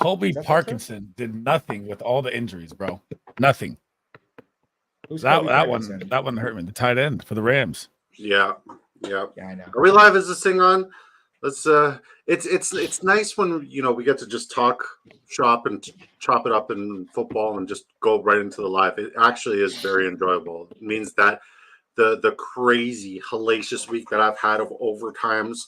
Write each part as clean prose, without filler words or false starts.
Colby Parkinson did nothing with all the injuries, bro. Nothing. That one hurt me. The tight end for the Rams. Yeah, I know. Are we live? Is this thing on? Let's. It's nice when we get to just talk shop and chop it up in football and just go right into the live. It actually is very enjoyable. It means that the crazy hellacious week that I've had of overtimes,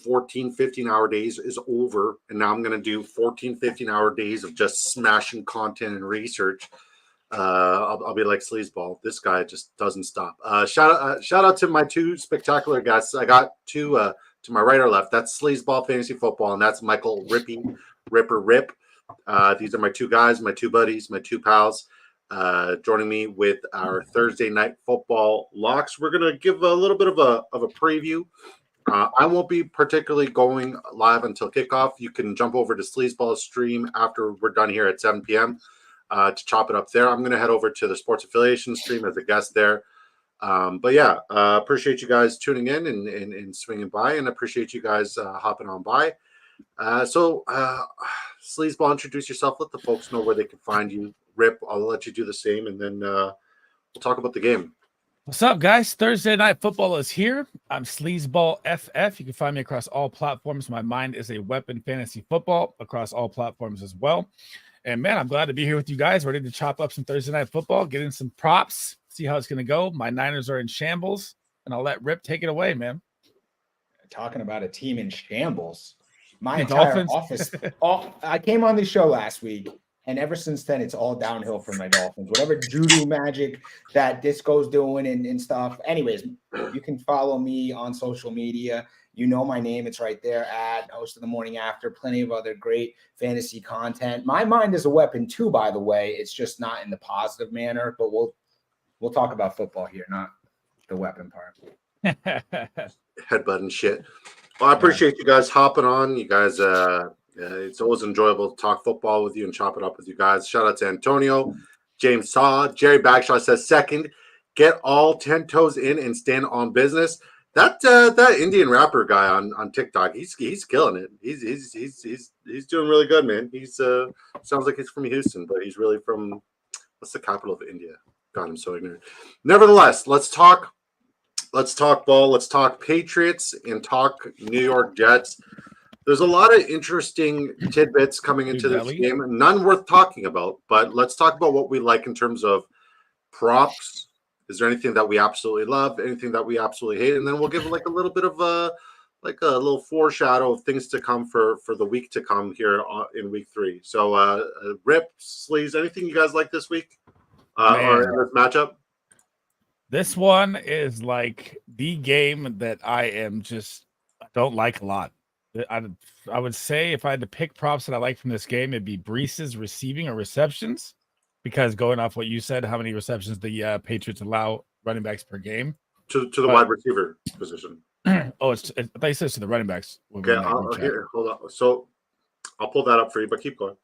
14 15-hour days is over, and now I'm going to do 14 15-hour days of just smashing content and research. I'll be like sleazeball. This guy just doesn't stop. Shout out to my two spectacular guests. I got two to my right or left. That's Sleazeball Fantasy Football, and that's Michael Ripper Rip. These are my two guys, my two buddies, my two pals. Joining me with our Thursday night football locks. We're gonna give a little bit of a preview. I won't be particularly going live until kickoff. You can jump over to Sleazeball's stream after we're done here at 7 p.m. To chop it up there. I'm going to head over to the Sports Affiliation stream as a guest there. But yeah, appreciate you guys tuning in and swinging by, and appreciate you guys hopping on by. So Sleazeball, introduce yourself. Let the folks know where they can find you. Rip, I'll let you do the same, and then we'll talk about the game. What's up, guys? Thursday Night Football is here. I'm Sleazeball FF. You can find me across all platforms. My mind is a weapon fantasy football across all platforms as well. And, man, I'm glad to be here with you guys, ready to chop up some Thursday Night Football, get in some props, see how it's going to go. My Niners are in shambles, and I'll let Rip take it away, man. Talking about a team in shambles. My entire office. I came on the show last week, and ever since then, it's all downhill for my Dolphins. Whatever judo magic that Disco's doing and stuff. Anyways, you can follow me on social media. You know my name. It's right there at Host of the Morning After. Plenty of other great fantasy content. My mind is a weapon too, by the way. It's just not in the positive manner, but we'll talk about football here, not the weapon part. Headbutt and shit. Well, I appreciate you guys hopping on. You guys, it's always enjoyable to talk football with you and chop it up with you guys. Shout out to Antonio, James Saw, Jerry Bagshaw says second. Get all 10 toes in and stand on business. That Indian rapper guy on TikTok, he's killing it. He's doing really good, man. He's sounds like he's from Houston, but he's really from what's the capital of India? God, I'm so ignorant. Nevertheless, let's talk ball. Let's talk Patriots and talk New York Jets. There's a lot of interesting tidbits coming into this game, none worth talking about. But let's talk about what we like in terms of props. Is there anything that we absolutely love? Anything that we absolutely hate? And then we'll give like a little bit of a little foreshadow of things to come for the week to come here in week 3. So Rip, Sleaze, anything you guys like this week or in this matchup? This one is like the game that I don't like a lot. I would say if I had to pick props that I like from this game, it'd be Breece's receiving or receptions. Because going off what you said, how many receptions the Patriots allow running backs per game? To the wide receiver position. I thought you said to the running backs. Okay, hold on. So I'll pull that up for you, but keep going.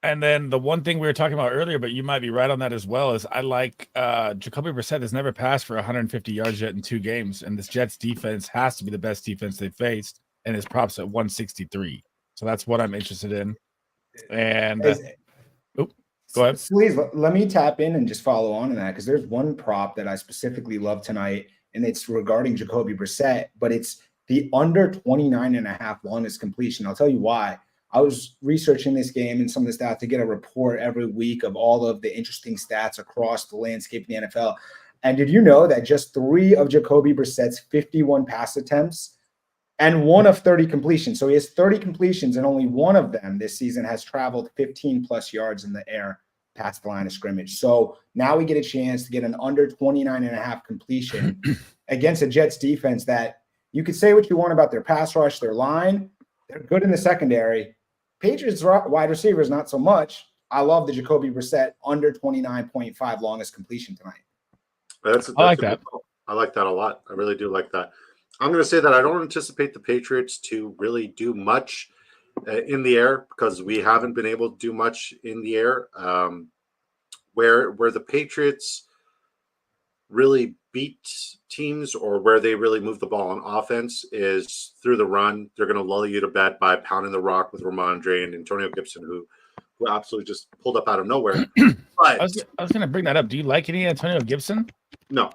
And then the one thing we were talking about earlier, but you might be right on that as well, is I like Jacoby Brissett has never passed for 150 yards yet in 2 games, and this Jets defense has to be the best defense they faced, and his props at 163. So that's what I'm interested in. And go ahead. Please let me tap in and just follow on to that, because there's one prop that I specifically love tonight, and it's regarding Jacoby Brissett, but it's the under 29.5 longest completion. I'll tell you why. I was researching this game and some of the stats to get a report every week of all of the interesting stats across the landscape of the NFL. And did you know that just 3 of Jacoby Brissett's 51 pass attempts and 1 of 30 completions? So he has 30 completions, and only 1 of them this season has traveled 15 plus yards in the air past the line of scrimmage. So now we get a chance to get an under 29.5 completion against a Jets defense that you could say what you want about their pass rush, their line. They're good in the secondary. Patriots wide receivers, not so much. I love the Jacoby Brissett under 29.5 longest completion tonight. I like that. I like that a lot. I really do like that. I'm going to say that I don't anticipate the Patriots to really do much in the air, because we haven't been able to do much in the air. Where the Patriots really beat teams or where they really move the ball on offense is through the run. They're going to lull you to bed by pounding the rock with Ramondre and Antonio Gibson, who absolutely just pulled up out of nowhere. But I was going to bring that up. Do you like any Antonio Gibson? no.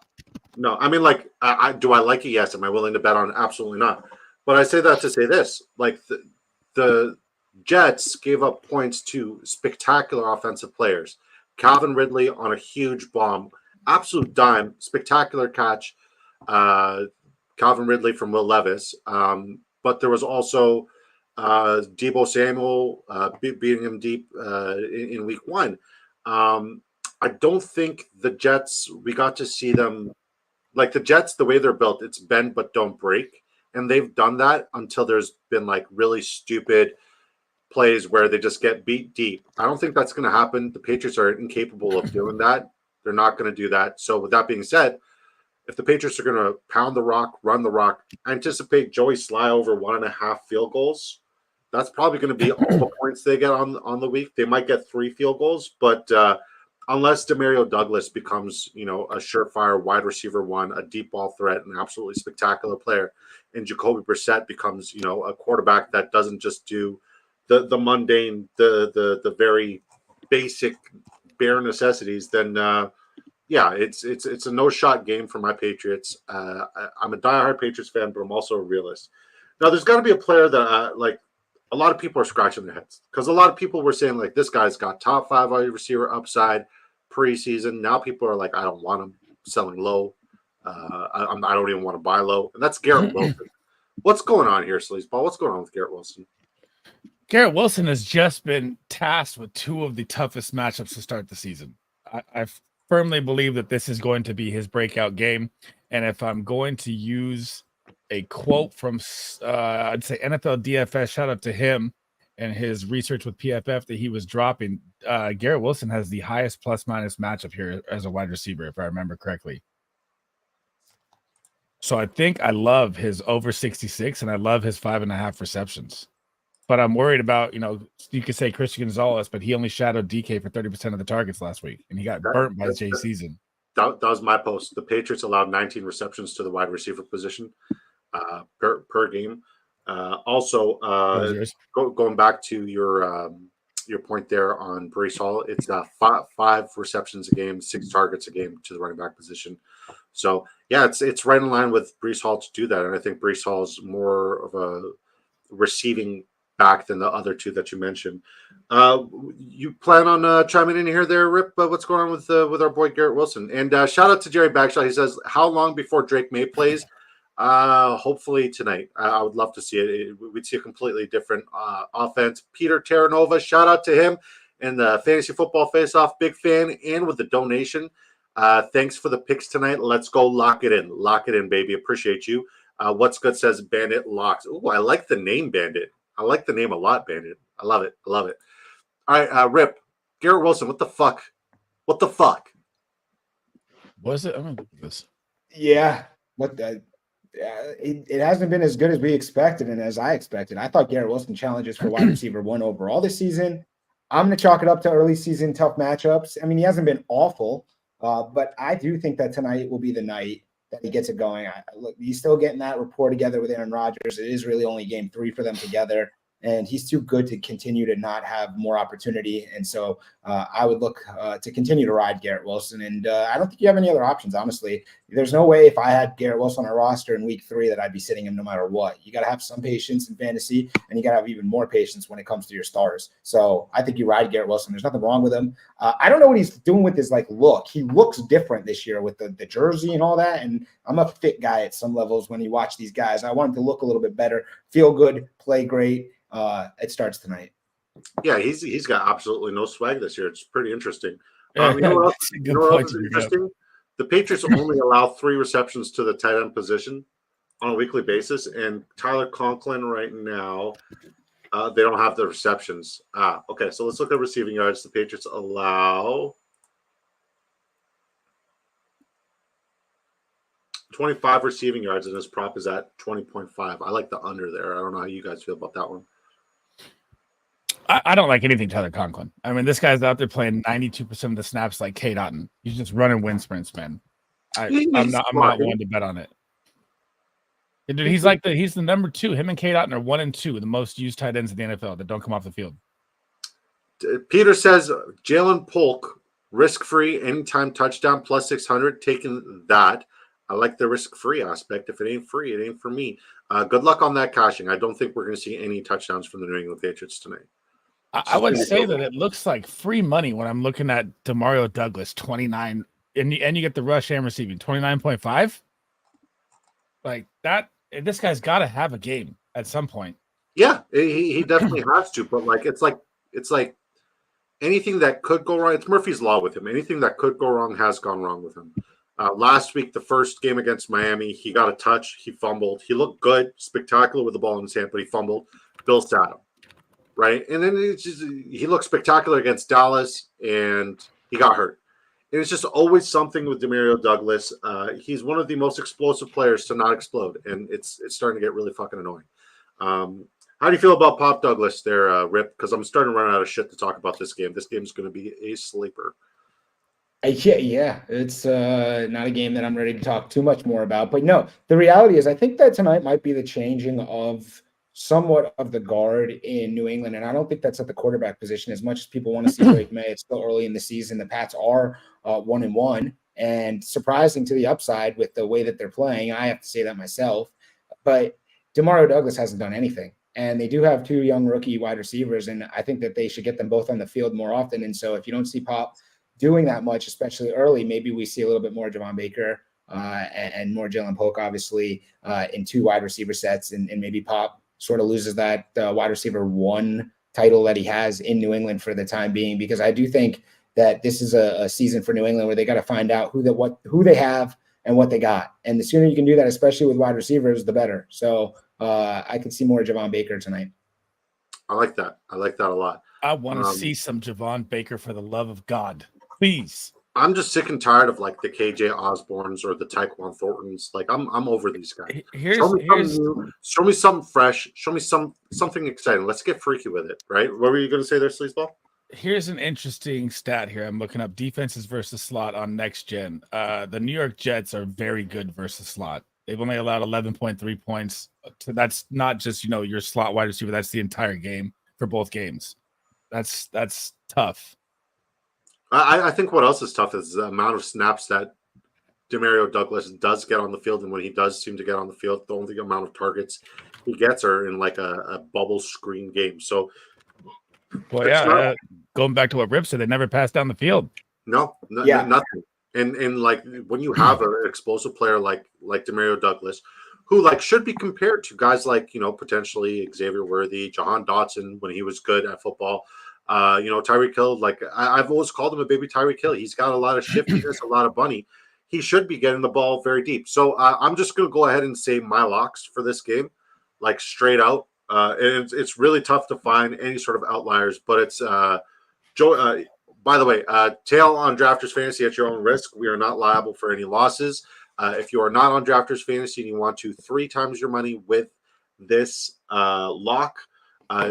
I mean, like, do I like it? Yes. Am I willing to bet on it? Absolutely not. But I say that to say this: like the Jets gave up points to spectacular offensive players. Calvin Ridley on a huge bomb, absolute dime, spectacular catch. Calvin Ridley from Will Levis. But there was also Deebo Samuel beating him deep in week one. I don't think the Jets, we got to see them, like the Jets, the way they're built, it's bend but don't break. And they've done that until there's been like really stupid plays where they just get beat deep. I don't think that's going to happen. The Patriots are incapable of doing that. They're not going to do that. So with that being said, if the Patriots are going to pound the rock, run the rock, I anticipate Joey Sly over 1.5 field goals. That's probably going to be all the points they get on the week. They might get 3 field goals, but unless Demario Douglas becomes, a surefire wide receiver one, a deep ball threat, an absolutely spectacular player, and Jacoby Brissett becomes, a quarterback that doesn't just do the mundane, the very basic bare necessities, then it's a no shot game for my Patriots. I'm a diehard Patriots fan, but I'm also a realist. Now, there's got to be a player that like a lot of people are scratching their heads because a lot of people were saying like this guy's got top 5 wide receiver upside preseason. Now people are like, I don't want him, selling low. I don't even want to buy low, and that's Garrett Wilson. What's going on here, Sleazeball? What's going on with Garrett Wilson? Garrett Wilson has just been tasked with 2 of the toughest matchups to start the season. I firmly believe that this is going to be his breakout game. And if I'm going to use a quote from, I'd say NFL DFS, shout out to him and his research with PFF that he was dropping, Garrett Wilson has the highest plus-minus matchup here as a wide receiver, if I remember correctly. So I think I love his over 66, and I love his 5.5 receptions. But I'm worried about, you could say Christian Gonzalez, but he only shadowed DK for 30% of the targets last week, and he got burnt by Jay Season. That was my post. The Patriots allowed 19 receptions to the wide receiver position per game. Going back to your point there on Breece Hall, it's 5 receptions a game, 6 targets a game to the running back position. So, yeah, it's right in line with Breece Hall to do that, and I think Breece Hall is more of a receiving back than the other 2 that you mentioned. You plan on chiming in here there, Rip? What's going on with our boy Garrett Wilson? And shout out to Jerry Bagshaw. He says, how long before Drake May plays? Hopefully tonight. I would love to see it. We'd see a completely different offense. Peter Terranova, shout out to him and the Fantasy Football Face-Off. Big fan, and with the donation. Thanks for the picks tonight. Let's go lock it in. Lock it in, baby. Appreciate you. What's good says Bandit Locks. Oh, I like the name Bandit. I like the name a lot, Bandit. I love it. All right, Rip. Garrett Wilson, what the fuck? What the fuck? Was it? I'm going to look at this. Yeah. It hasn't been as good as we expected and as I expected. I thought Garrett Wilson challenges for wide receiver 1 overall this season. I'm going to chalk it up to early season tough matchups. I mean, he hasn't been awful, but I do think that tonight will be the night that he gets it going. Look, he's still getting that rapport together with Aaron Rodgers. It is really only game 3 for them together, and he's too good to continue to not have more opportunity. And so I would look to continue to ride Garrett Wilson. And I don't think you have any other options, honestly. There's no way if I had Garrett Wilson on a roster in week 3 that I'd be sitting him no matter what. You got to have some patience in fantasy, and you got to have even more patience when it comes to your stars. So I think you ride Garrett Wilson. There's nothing wrong with him. I don't know what he's doing with his look. He looks different this year with the jersey and all that. And I'm a fit guy at some levels when you watch these guys. I want him to look a little bit better, feel good, play great. It starts tonight. Yeah, he's got absolutely no swag this year. It's pretty interesting. Yeah, you know what else is interesting? The Patriots only allow 3 receptions to the tight end position on a weekly basis, and Tyler Conklin right now, they don't have the receptions. Okay, so let's look at receiving yards. The Patriots allow 25 receiving yards, and his prop is at 20.5. I like the under there. I don't know how you guys feel about that one. I don't like anything Tyler Conklin. I mean, this guy's out there playing 92% of the snaps like Kate Otten. He's just running wind sprints, man. I'm not one to bet on it. Dude, he's the number 2. Him and Kate Otten are 1 and 2, the most used tight ends in the NFL that don't come off the field. Peter says Jalen Polk, risk-free, anytime touchdown, plus 600, taking that. I like the risk-free aspect. If it ain't free, it ain't for me. Good luck on that cashing. I don't think we're going to see any touchdowns from the New England Patriots tonight. I would say that it looks like free money when I'm looking at Demario Douglas, 29, and you get the rush and receiving, 29.5. Like that, this guy's got to have a game at some point. Yeah, he definitely has to. But it's like anything that could go wrong. It's Murphy's Law with him. Anything that could go wrong has gone wrong with him. Last week, the first game against Miami, he got a touch. He fumbled. He looked good, spectacular with the ball in his hand, but he fumbled. Bill sat him. Right? And then he looked spectacular against Dallas, and he got hurt. And it's just always something with Demario Douglas. He's one of the most explosive players to not explode, and it's starting to get really fucking annoying. How do you feel about Pop Douglas there, Rip? Because I'm starting to run out of shit to talk about this game. This game is going to be a sleeper. Yeah, it's not a game that I'm ready to talk too much more about. But no, the reality is I think that tonight might be the changing of somewhat of the guard in New England. And I don't think that's at the quarterback position as much as people want to see Drake May. It's still early in the season. The Pats are 1-1 and surprising to the upside with the way that they're playing. I have to say that myself. But Demario Douglas hasn't done anything. And they do have 2 young rookie wide receivers, and I think that they should get them both on the field more often. And so if you don't see Pop doing that much, especially early, maybe we see a little bit more Javon Baker and more Jalen Polk, obviously, in 2 wide receiver sets. And maybe Pop sort of loses that wide receiver 1 title that he has in New England for the time being, because I do think that this is a season for New England where they got to find out who they have and what they got. And the sooner you can do that, especially with wide receivers, the better. So I could see more Javon Baker tonight. I like that. I like that a lot. I want to see some Javon Baker, for the love of God. Please. I'm just sick and tired of the KJ Osbornes or the Tyquan Thorntons. I'm over these guys. Show me something new. Show me something fresh. Show me something exciting. Let's get freaky with it, right? What were you going to say there, Sleazeball? Here's an interesting stat here. I'm looking up defenses versus slot on Next Gen. The New York Jets are very good versus slot. They've only allowed 11.3 points. That's not just your slot wide receiver. That's the entire game for both games. That's tough. I think what else is tough is the amount of snaps that Demario Douglas does get on the field, and when he does seem to get on the field, the only amount of targets he gets are in a bubble screen game. So, well, going back to what Rip said, they never passed down the field. Nothing. And when you have an explosive player like Demario Douglas, who should be compared to guys potentially Xavier Worthy, Jahan Dotson when he was good at football. Tyreek Hill, I've always called him a baby Tyreek Hill. He's got a lot of shiftiness, a lot of bunny. He should be getting the ball very deep. So I'm just going to go ahead and say my locks for this game, straight out. And it's really tough to find any sort of outliers, but it's Joe. By the way, tail on Drafters Fantasy at your own risk. We are not liable for any losses. If you are not on Drafters Fantasy and you want to 3 times your money with this lock,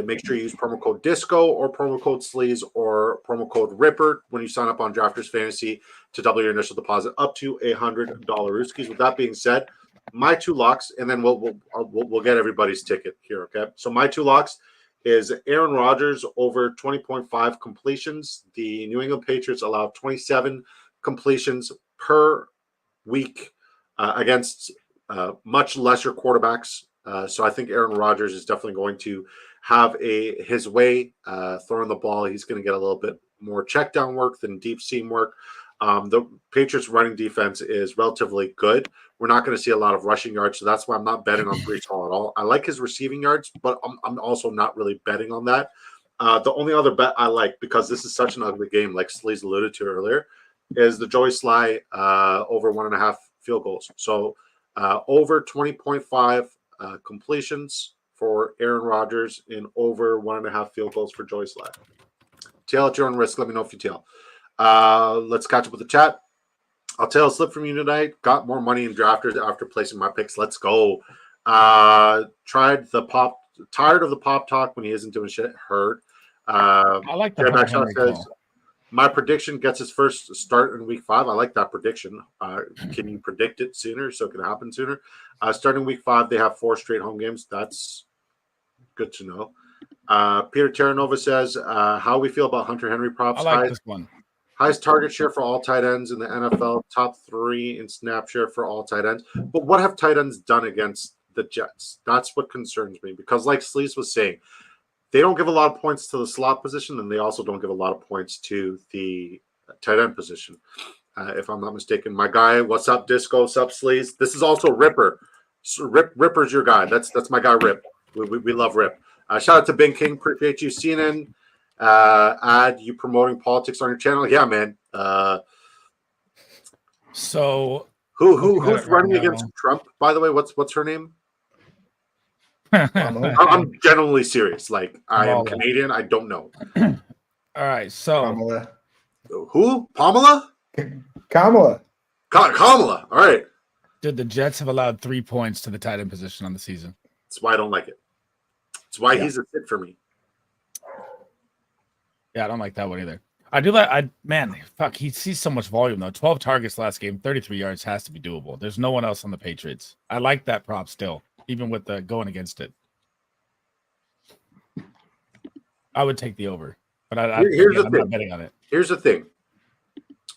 make sure you use promo code DISCO or promo code SLEAZE or promo code RIPPER when you sign up on Drafters Fantasy to double your initial deposit up to $100. With that being said, my 2 locks, and then we'll get everybody's ticket here, okay? So my 2 locks is Aaron Rodgers over 20.5 completions. The New England Patriots allow 27 completions per week against much lesser quarterbacks. So I think Aaron Rodgers is definitely going to have his way throwing the ball. He's going to get a little bit more check down work than deep seam work. The Patriots running defense is relatively good. We're not going to see a lot of rushing yards, so that's why I'm not betting on Breece Hall at all. I like his receiving yards, but I'm also not really betting on that. The only other bet I like, because this is such an ugly game, like Sleaze alluded to earlier, is the Joey Sly over 1.5 field goals. So over 20.5 completions for Aaron Rodgers and over 1.5 field goals for Joey Sly. Tail at your own risk. Let me know if you tail. Let's catch up with the chat. I'll tail a slip from you tonight. Got more money in drafters after placing my picks. Let's go. Tired of the pop talk when he isn't doing shit. Hurt. I like the Backshot says My prediction gets his first start in week 5. I like that prediction. Can you predict it sooner so it can happen sooner? Starting week 5, they have 4 straight home games. That's good to know. Peter Terranova says, how we feel about Hunter Henry props. I like this one. Highest target share for all tight ends in the NFL, top 3 in snap share for all tight ends. But what have tight ends done against the Jets? That's what concerns me, because like Sleaze was saying, they don't give a lot of points to the slot position, and they also don't give a lot of points to the tight end position, if I'm not mistaken. My guy, what's up, Disco? What's up, Sleaze? This is also Ripper. So Ripper's your guy. That's my guy, Rip. We love Rip. Shout out to Ben King. Appreciate you. CNN, you promoting politics on your channel. Yeah, man. So who's running against Trump, by the way? What's her name? I'm genuinely serious. Like, I am Canadian. I don't know. All right. So Kamala. Who? Pamela? Kamala. Kamala. All right. Dude, the Jets have allowed 3 points to the tight end position on the season. That's why I don't like it. That's why he's a fit for me. Yeah, I don't like that one either. I do like, fuck, he sees so much volume though. 12 targets last game, 33 yards has to be doable. There's no one else on the Patriots. I like that prop still, even with the going against it. I would take the over, but I'm not betting on it. Here's the thing.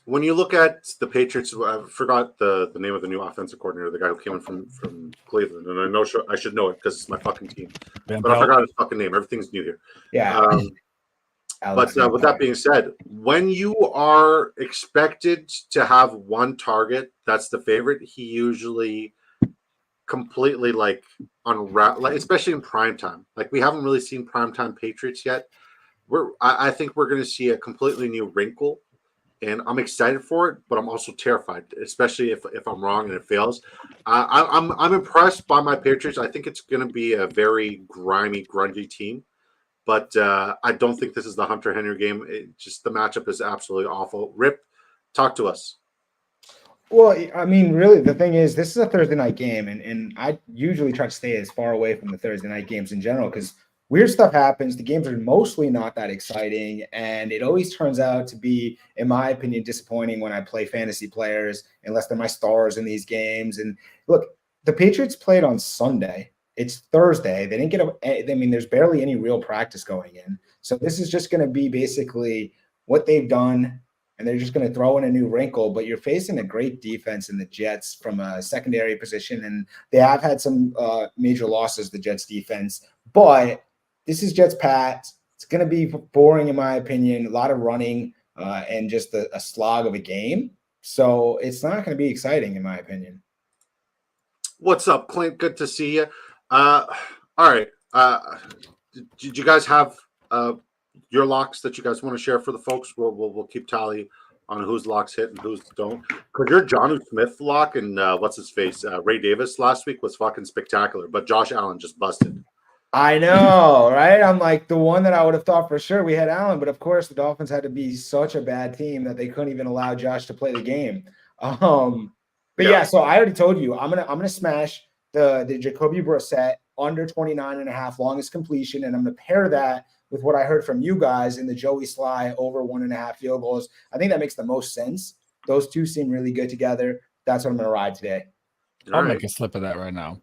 When you look at the Patriots, I forgot the name of the new offensive coordinator, the guy who came in from Cleveland, and I know I should know it because it's my fucking team. But I forgot his fucking name. Everything's new here. Yeah. But with that being said, when you are expected to have one target that's the favorite, he usually completely especially in prime time. Like, we haven't really seen primetime Patriots yet. I think we're going to see a completely new wrinkle, and I'm excited for it, but I'm also terrified, especially if I'm wrong and it fails. I'm impressed by my Patriots. I think it's going to be a very grimy, grungy team. But I don't think this is the Hunter Henry game. The matchup is absolutely awful. Rip, talk to us. Well, I mean, really, the thing is, this is a Thursday night game, and I usually try to stay as far away from the Thursday night games in general because weird stuff happens. The games are mostly not that exciting, and it always turns out to be, in my opinion, disappointing when I play fantasy players, unless they're my stars in these games. And look, the Patriots played on Sunday. It's Thursday. They didn't get there's barely any real practice going in. So this is just going to be basically what they've done, and they're just going to throw in a new wrinkle. But you're facing a great defense in the Jets from a secondary position, and they have had some major losses, the Jets defense. But this is Jets Pats. It's going to be boring, in my opinion, a lot of running and just a slog of a game. So it's not going to be exciting, in my opinion. What's up, Clint? Good to see you. All right. Did you guys have your locks that you guys want to share for the folks? We'll keep tally on whose locks hit and whose don't. Because your Jonnu Smith lock and what's his face, Ray Davis last week was fucking spectacular, but Josh Allen just busted. I know, right? I'm like, the one that I would have thought for sure we had Allen, but of course the Dolphins had to be such a bad team that they couldn't even allow Josh to play the game. Yeah, so I already told you I'm gonna smash the Jacoby Brissett under 29.5 longest completion, and I'm gonna pair that with what I heard from you guys in the Joey Sly over 1.5 field goals. I think that makes the most sense. Those two seem really good together. That's what I'm gonna ride today. I'll make a slip of that right now.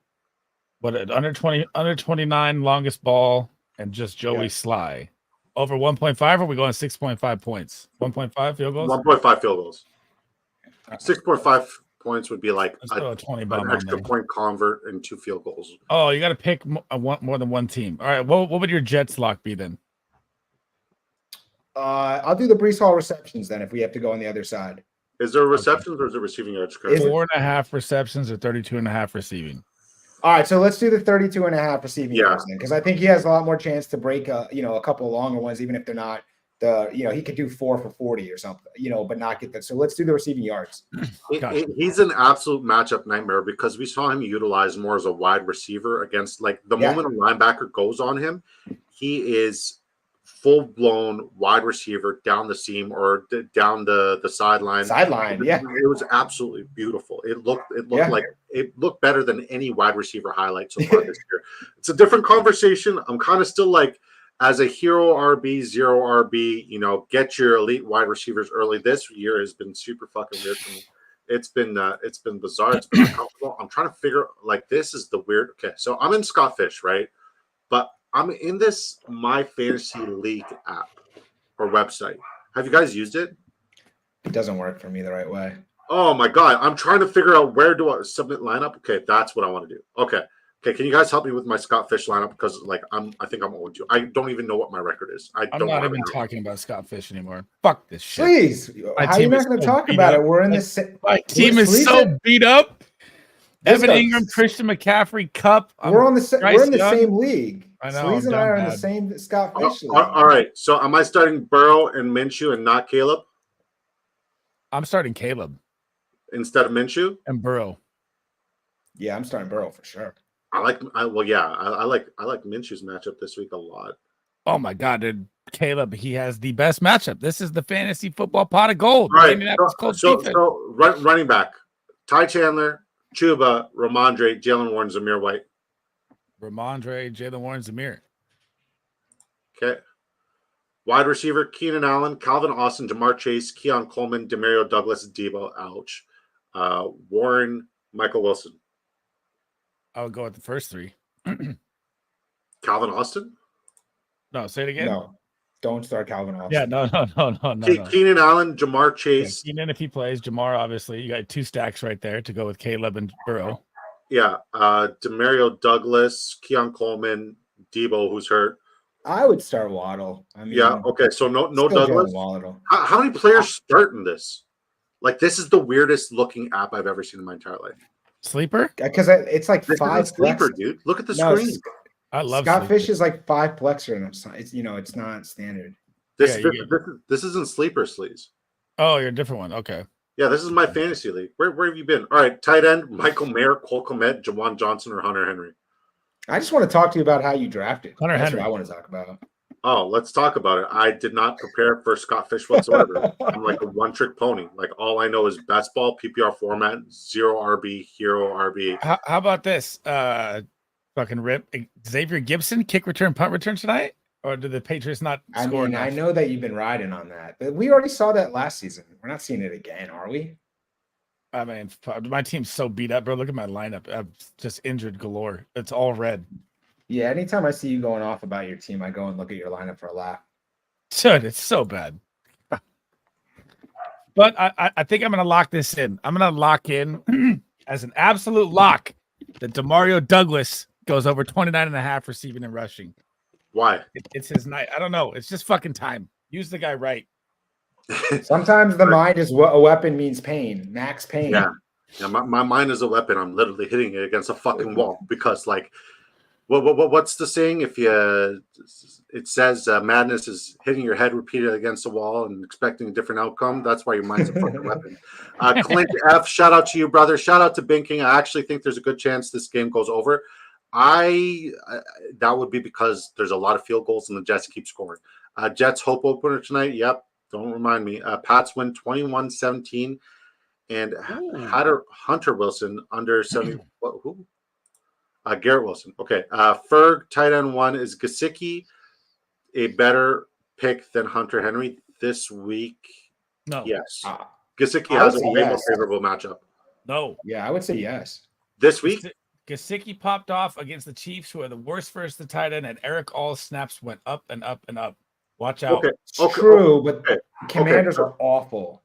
But under 29 longest ball and just Joey Sly. Over 1.5, or are we going 6.5 points? 1.5 field goals? 1.5 field goals. 6.5 points would be like a 20 an extra point convert and 2 field goals. Oh, you got to pick more than one team. All right, what would your Jets lock be then? I'll do the Breece Hall receptions then if we have to go on the other side. Is there receptions or is it receiving yards? 4.5 receptions or 32.5 receiving? All right, so let's do the 32.5 receiving yards then, because I think he has a lot more chance to break a couple of longer ones, even if they're not he could do 4 for 40 or something, but not get that. So let's do the receiving yards. He's an absolute matchup nightmare because we saw him utilized more as a wide receiver against the moment a linebacker goes on him, he is full-blown wide receiver down the seam or down the sideline. It was absolutely beautiful. It looked like it looked better than any wide receiver highlight so far this year. It's a different conversation. I'm kind of still like, as a hero RB, zero RB, get your elite wide receivers early. This year has been super fucking weird for me. It's been bizarre. It's been uncomfortable. I'm trying to figure this is the weird. Okay, so I'm in Scott Fish, right? But I'm in this My Fantasy League app or website. Have you guys used it? It doesn't work for me the right way. Oh my god, I'm trying to figure out where do I submit lineup. Okay, that's what I want to do. Okay, can you guys help me with my Scott Fish lineup because I think I'm 0-2. I don't even know what my record is. I'm not even talking about Scott Fish anymore. Fuck this shit. Please, how are you not going to talk about it? We're in the same. My team is so beat up. Evan Ingram, Christian McCaffrey, Cup. We're in the same league. I know. Sleaze and I are in the same Scott Fish league. All right. So am I starting Burrow and Minshew and not Caleb? I'm starting Caleb instead of Minshew and Burrow. Yeah, I'm starting Burrow for sure. I like Minshew's matchup this week a lot. Oh my god, dude. Caleb, he has the best matchup. This is the fantasy football pot of gold. Right. So running back, Ty Chandler, Chuba, Ramondre, Jalen Warren, Zamir White. Ramondre, Jalen Warren, Zamir. Okay. Wide receiver, Keenan Allen, Calvin Austin, Jamar Chase, Keon Coleman, Demario Douglas, Debo, ouch. Warren, Michael Wilson. I would go with the first three. Calvin Austin? No, say it again. No, don't start Calvin Austin. Yeah, no. Keenan Allen, Jamar Chase. Yeah, Keenan, if he plays, Jamar, obviously. You got two stacks right there to go with Caleb and Burrow. Yeah, Demario Douglas, Keon Coleman, Debo, who's hurt. I would start Waddle. Yeah, okay. So no Douglas. How many players start in this? This is the weirdest looking app I've ever seen in my entire life. Sleeper? Because it's like this 5 sleeper, dude. Look at the screen. I love Scott Fish is like 5 plexer, and it's not standard. This isn't sleeper, Sleaze. Oh, you're a different one. Okay. Yeah, this is my fantasy league. Where have you been? All right, tight end, Michael Mayer, Cole Kmet, Jawan Johnson, or Hunter Henry. I just want to talk to you about how you drafted. Hunter That's Henry. what I want to talk about. Oh, let's talk about it. I did not prepare for Scott Fish whatsoever. I'm like a one-trick pony. All I know is best ball, PPR format, 0 RB, hero RB. How about this? Fucking rip. Xavier Gibson, kick return, punt return tonight? Or do the Patriots not score enough? I know that you've been riding on that. But we already saw that last season. We're not seeing it again, are we? I mean, my team's so beat up, bro. Look at my lineup. I'm just injured galore. It's all red. Yeah, anytime I see you going off about your team, I go and look at your lineup for a laugh. Dude, it's so bad. But I think I'm going to lock this in. I'm going to lock in as an absolute lock that Demario Douglas goes over 29.5 receiving and rushing. Why? It's his night. I don't know. It's just fucking time. Use the guy right. Sometimes the mind is what a weapon means pain. Max pain. Yeah, my mind is a weapon. I'm literally hitting it against a fucking wall because, what's the saying? It says madness is hitting your head repeatedly against a wall and expecting a different outcome. That's why your mind's a fucking weapon. Clint F, shout out to you, brother. Shout out to Binking. I actually think there's a good chance this game goes over. That would be because there's a lot of field goals and the Jets keep scoring. Jets hope opener tonight. Yep. Don't remind me. Pats win 21-17. And Hunter Wilson under 70. Who? Garrett Wilson. Okay. Ferg, tight end 1 is Gesicki a better pick than Hunter Henry this week? No. Yes. Gesicki has a way more favorable matchup. No. Yeah, I would say yes. This week? Gesicki popped off against the Chiefs, who are the worst versus the tight end, and Eric all snaps went up and up and up. Watch out. Okay. True, but Commanders are awful.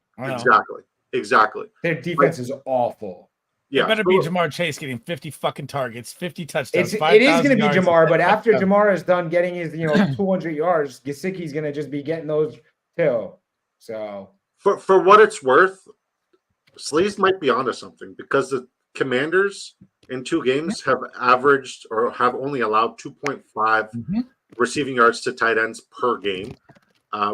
Exactly. Their defense is awful. Yeah, it better be Jamar Chase getting 50 fucking targets, 50 touchdowns. It is going to be Jamar, but after Jamar is done getting his 200 yards, Gesicki's going to just be getting those too. So for what it's worth, Sleaze might be onto something because the Commanders in 2 games have averaged or have only allowed 2.5 receiving yards to tight ends per game.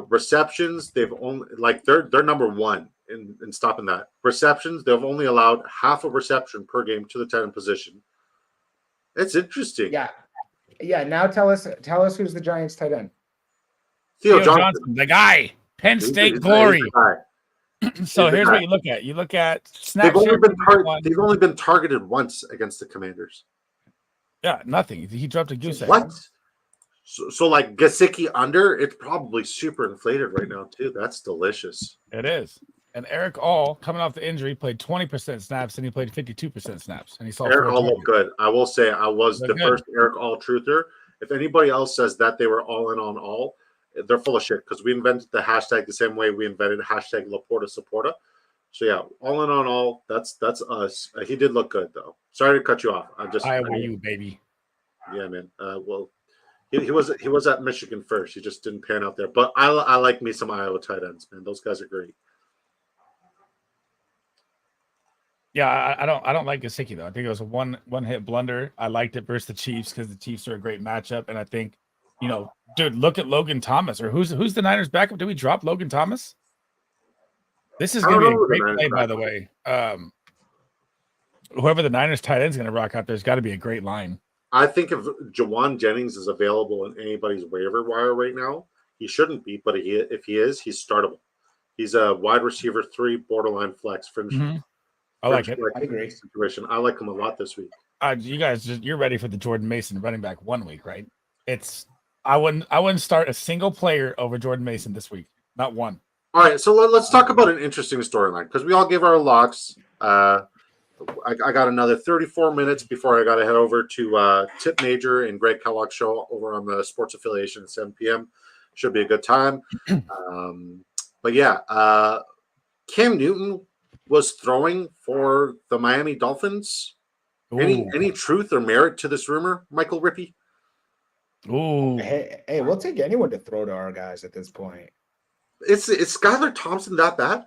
Receptions, they've only they're number 1 in stopping that. Receptions, they've only allowed half a reception per game to the tight end position. It's interesting. Yeah. Now tell us who's the Giants tight end. Theo Johnson, the guy. Penn State glory. So here's what you look at. You look at snap. They've only been targeted once against the Commanders. Yeah, nothing. He dropped a goose egg. What? So like Gesicki under, it's probably super inflated right now too. That's delicious. It is. And Eric All, coming off the injury, played 20% snaps and he played 52% snaps. And he saw Eric 4 All targets. looked good. I will say I was Looked the first Eric All truther. If anybody else says that they were all in on all, they're full of shit because we invented the hashtag the same way we invented hashtag Laporta Supporta. So yeah, all in on all. That's us. He did look good though. Sorry to cut you off. Iowa U, baby. Yeah, man. Well, he was at Michigan first. He just didn't pan out there. But I like me some Iowa tight ends, man. Those guys are great. Yeah, I don't like Gesicki though. I think it was a one hit blunder. I liked it versus the Chiefs because the Chiefs are a great matchup, and I think, dude, look at Logan Thomas, or who's the Niners backup? Did we drop Logan Thomas? This is going to be a great play, by the way. Whoever the Niners tight end is going to rock out there's got to be a great line. I think if Jawan Jennings is available in anybody's waiver wire right now, he shouldn't be, but if he is, he's startable. He's a wide receiver 3, borderline flex. I like it. I agree. Situation. I like him a lot this week. You guys, you're ready for the Jordan Mason running back 1 week, right? I wouldn't start a single player over Jordan Mason this week. Not one. All right, so let's talk about an interesting storyline because we all gave our locks. I got another 34 minutes before I got to head over to Tip Major and Greg Kellogg's show over on the sports affiliation at 7 p.m. Should be a good time. But yeah, Cam Newton was throwing for the Miami Dolphins. Any truth or merit to this rumor, Michael Rippey? Ooh. Hey, we'll take anyone to throw to our guys at this point. Is Skylar Thompson that bad?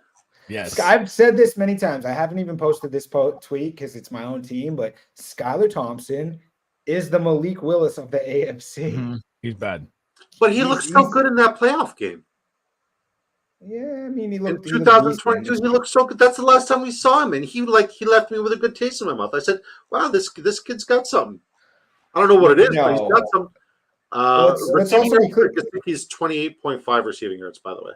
Yes. I've said this many times. I haven't even posted this tweet because it's my own team, but Skylar Thompson is the Malik Willis of the AFC. Mm-hmm. He's bad. But he looks so good in that playoff game. Yeah, I mean, he looked in 2022. He looked so good. That's the last time we saw him, and he left me with a good taste in my mouth. I said, "Wow, this kid's got something." I don't know what it is, but he's got some. Let's also he's 28.5 receiving yards, by the way.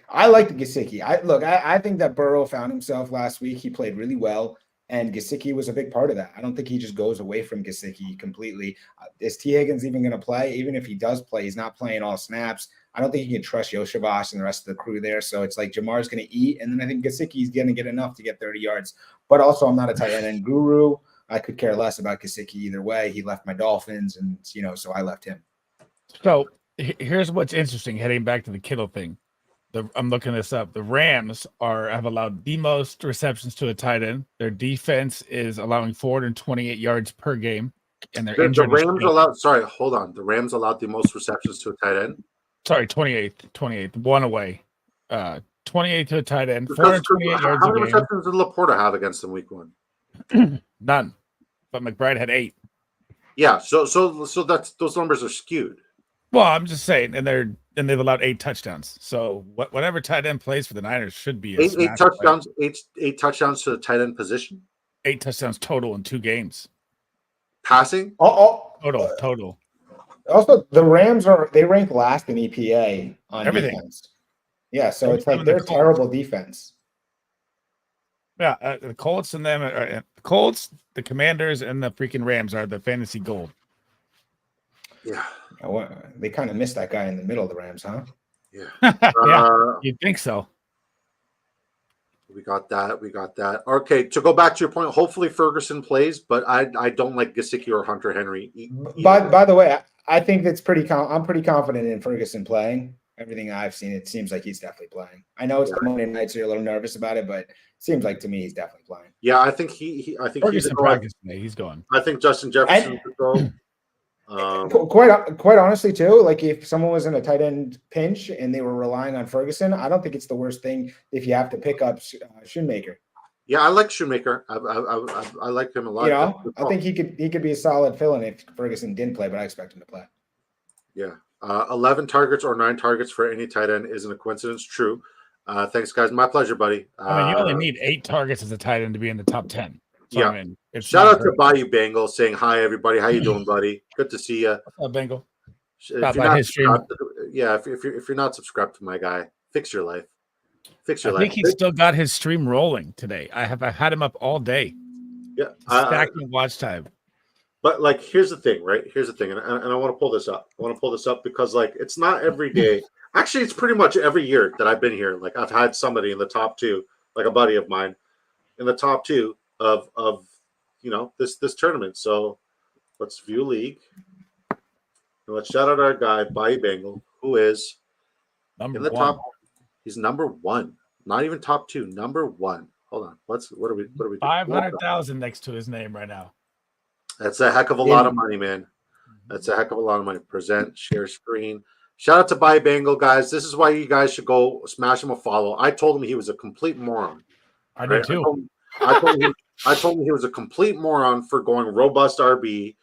I like Gesicki. I think that Burrow found himself last week. He played really well, and Gesicki was a big part of that. I don't think he just goes away from Gesicki completely. Is T. Higgins even going to play? Even if he does play, he's not playing all snaps. I don't think you can trust Yoshivas and the rest of the crew there. So it's like Jamar's going to eat, and then I think Gesicki's going to get enough to get 30 yards. But also, I'm not a tight end guru. I could care less about Gesicki either way. He left my Dolphins, and so I left him. So here's what's interesting. Heading back to the Kittle thing, I'm looking this up. The Rams have allowed the most receptions to a tight end. Their defense is allowing 428 yards per game, and the Rams allowed. Sorry, hold on. The Rams allowed the most receptions to a tight end. Sorry, 28th, one away. 28 to a tight end, 428 yards a game. How many receptions did Laporta have against them week 1? None. But McBride had 8. Yeah, so that's those numbers are skewed. Well, I'm just saying, and they've allowed 8 touchdowns. So whatever tight end plays for the Niners should be eight touchdowns. Eight touchdowns to the tight end position. 8 touchdowns total in 2 games. Passing. Total. Also, the Rams they rank last in EPA on everything. Defense. Yeah, so it's like they're terrible defense. Yeah, the Colts and them, the Colts, the Commanders, and the freaking Rams are the fantasy gold. Yeah, they kind of missed that guy in the middle of the Rams, huh? Yeah, yeah, you'd think so. We got that. Okay, to go back to your point, hopefully Ferguson plays, but I don't like Gesicki or Hunter Henry. By the way, I think that's I'm pretty confident in Ferguson playing. Everything I've seen, it seems like he's definitely playing. I know it's the Monday night, so you're a little nervous about it, but it seems like to me he's definitely playing. Yeah, I think Ferguson practice today. He's going. I think Justin Jefferson could go. Quite honestly, too, like if someone was in a tight end pinch and they were relying on Ferguson, I don't think it's the worst thing if you have to pick up Shoemaker. Yeah, I like Shoemaker. I like him a lot. I think he could be a solid fill-in if Ferguson didn't play, but I expect him to play. Yeah, 11 targets or 9 targets for any tight end isn't a coincidence. True. Thanks, guys. My pleasure, buddy. I mean, you only need 8 targets as a tight end to be in the top 10. So, yeah. I mean, shout out to Bayou Bengal saying hi, everybody. How you doing, buddy? Good to see you. What's up, Bengal? If you're not subscribed to my guy, fix your life. Fix your life. I think he's still got his stream rolling today. I had him up all day. Yeah, stacking watch time. But like, here's the thing, right? Here's the thing, and I want to pull this up. I want to pull this up because like it's not every day. Actually, it's pretty much every year that I've been here. Like I've had somebody in the top two, like a buddy of mine, in the top two of this tournament. So let's view league and let's shout out our guy Bobby Bengal, who is Number in the one. top. He's number one, not even top two, number one. Hold on, what are we doing? 500,000 next to his name right now. That's a heck of a lot of money, man. That's a heck of a lot of money. Present, share screen. Shout out to Buy Bengal, guys. This is why you guys should go smash him a follow. I told him he was a complete moron. I did too. I told him he was a complete moron for going robust RB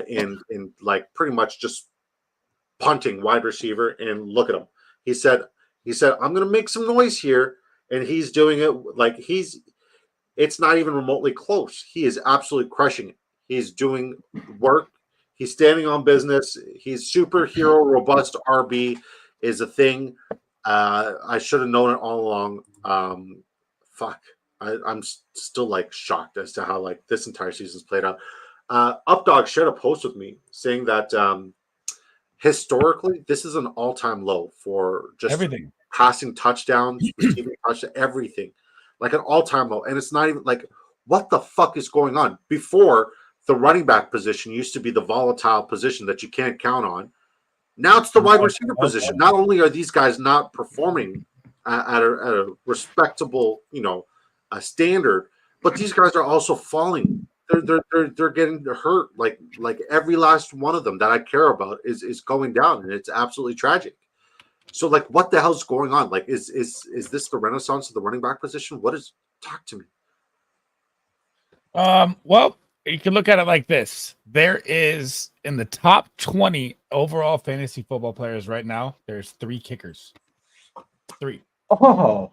in like pretty much just punting wide receiver. And look at him. He said, I'm going to make some noise here. And he's doing it like it's not even remotely close. He is absolutely crushing it. He's doing work. He's standing on business. He's superhero robust RB is a thing. I should have known it all along. I'm still like shocked as to how like this entire season's played out. Updog shared a post with me saying that historically this is an all-time low for just Everything. Passing touchdowns, receiving touchdowns, everything, like an all-time low. And it's not even like what the fuck is going on. Before, the running back position used to be the volatile position that you can't count on. Now it's the wide receiver position. Not only are these guys not performing at a respectable, standard, but these guys are also falling. They're getting hurt. Like every last one of them that I care about is going down, and it's absolutely tragic. So like, what the hell's going on? Like, is this the renaissance of the running back position? Talk to me. Well, you can look at it like this. There is in the top 20 overall fantasy football players right now, there's 3 kickers. 3. Oh,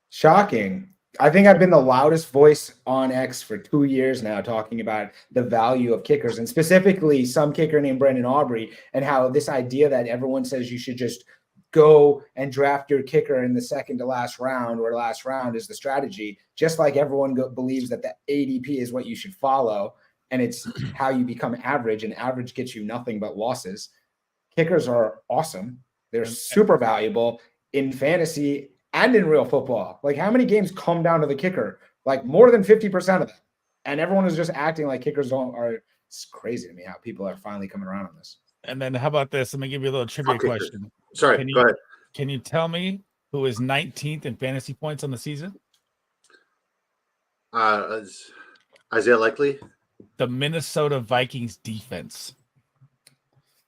shocking. I think I've been the loudest voice on X for 2 years now talking about the value of kickers, and specifically some kicker named Brendan Aubrey, and how this idea that everyone says you should just go and draft your kicker in the second to last round or last round is the strategy, just like everyone believes that the ADP is what you should follow and it's how you become average, and average gets you nothing but losses. Kickers are awesome. They're super valuable in fantasy and in real football. Like, how many games come down to the kicker? Like more than 50% of them. And everyone is just acting like kickers are. It's crazy to me how people are finally coming around on this. And then how about this? Let me give you a little trivia question. Sorry, go ahead. Can you tell me who is 19th in fantasy points on the season? Isaiah Likely. The Minnesota Vikings defense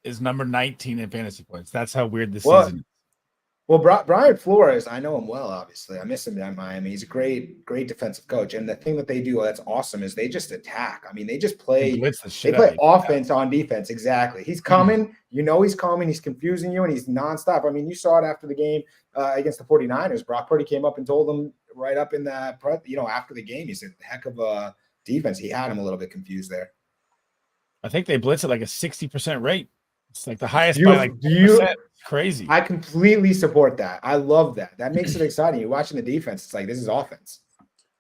is number 19 in fantasy points. That's how weird this season is. Well, Brian Flores, I know him well, obviously. I miss him at Miami. He's a great defensive coach. And the thing that they do that's awesome is they just attack. I mean, they just play offense on defense. Exactly. He's coming. He's coming. He's confusing you, and he's nonstop. I mean, you saw it after the game against the 49ers. Brock Purdy came up and told them right up in that, after the game, he said, heck of a defense. He had him a little bit confused there. I think they blitz at like a 60% rate. It's like the highest by like 2%. Crazy. I completely support that. I love that. That makes it exciting. You're watching the defense. It's like, this is offense.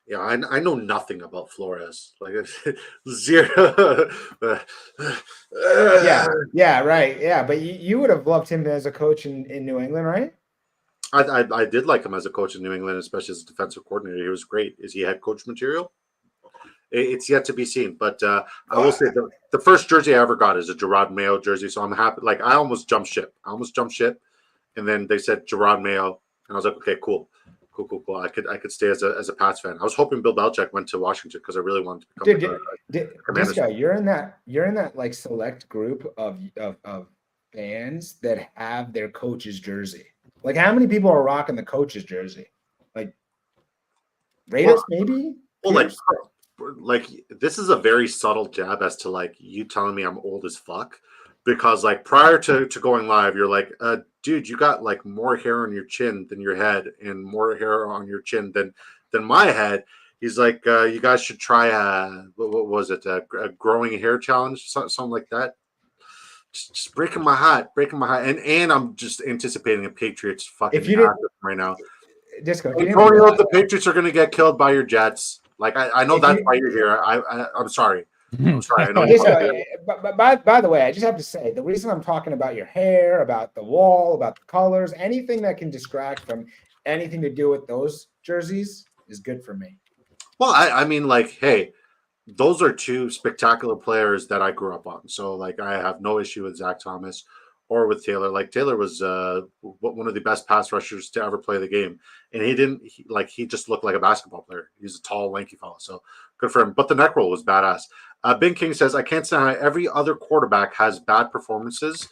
Yeah, I know nothing about Flores. Like zero. Yeah, right. Yeah, but you would have loved him as a coach in New England, right? I did like him as a coach in New England, especially as a defensive coordinator. He was great. Is he head coach material? It's yet to be seen, but I will say the first jersey I ever got is a Gerard Mayo jersey, so I'm happy. Like, I almost jumped ship. And then they said Gerard Mayo, and I was like, okay, cool. I could stay as a Pats fan. I was hoping Bill Belichick went to Washington because I really wanted to become Disco, you're in that like select group of fans that have their coach's jersey. Like, how many people are rocking the coach's jersey? Like, Raiders, maybe? Well, like this is a very subtle jab as to like you telling me I'm old as fuck, because like prior to going live, you're like, dude, you got like more hair on your chin than your head, and more hair on your chin than my head. He's like, you guys should try what was it, a growing hair challenge, something like that. Just breaking my heart, and I'm just anticipating a Patriots fucking right now. Disco, the Patriots are going to get killed by your Jets. Like, I know that's why you're here. I'm sorry. I'm sorry. I know. Okay, so, by the way, I just have to say the reason I'm talking about your hair, about the wall, about the colors, anything that can distract from anything to do with those jerseys is good for me. Well, I mean, like, hey, those are two spectacular players that I grew up on. So, like, I have no issue with Zach Thomas or with Taylor. Like, Taylor was one of the best pass rushers to ever play the game, and he just looked like a basketball player. He's a tall, lanky fellow, so good for him. But the neck roll was badass. Ben King says, I can't say how every other quarterback has bad performances,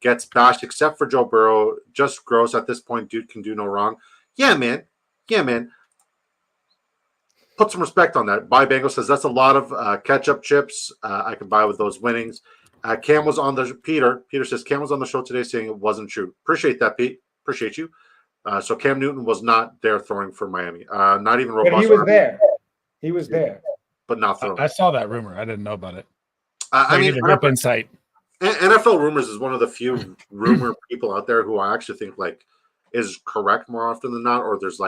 gets bashed except for Joe Burrow. Just gross at this point. Dude can do no wrong. Yeah, man. Put some respect on that. Buy Bengal says that's a lot of ketchup chips. I can buy with those winnings. Cam was on the Peter. Peter says Cam was on the show today saying it wasn't true. Appreciate that, Pete. Appreciate you. So Cam Newton was not there throwing for Miami. Not even robust. But he was there. He was there, but not throwing. I saw that rumor. I didn't know about it. I mean, rip insight. NFL rumors is one of the few rumor people out there who I actually think like is correct more often than not, or there's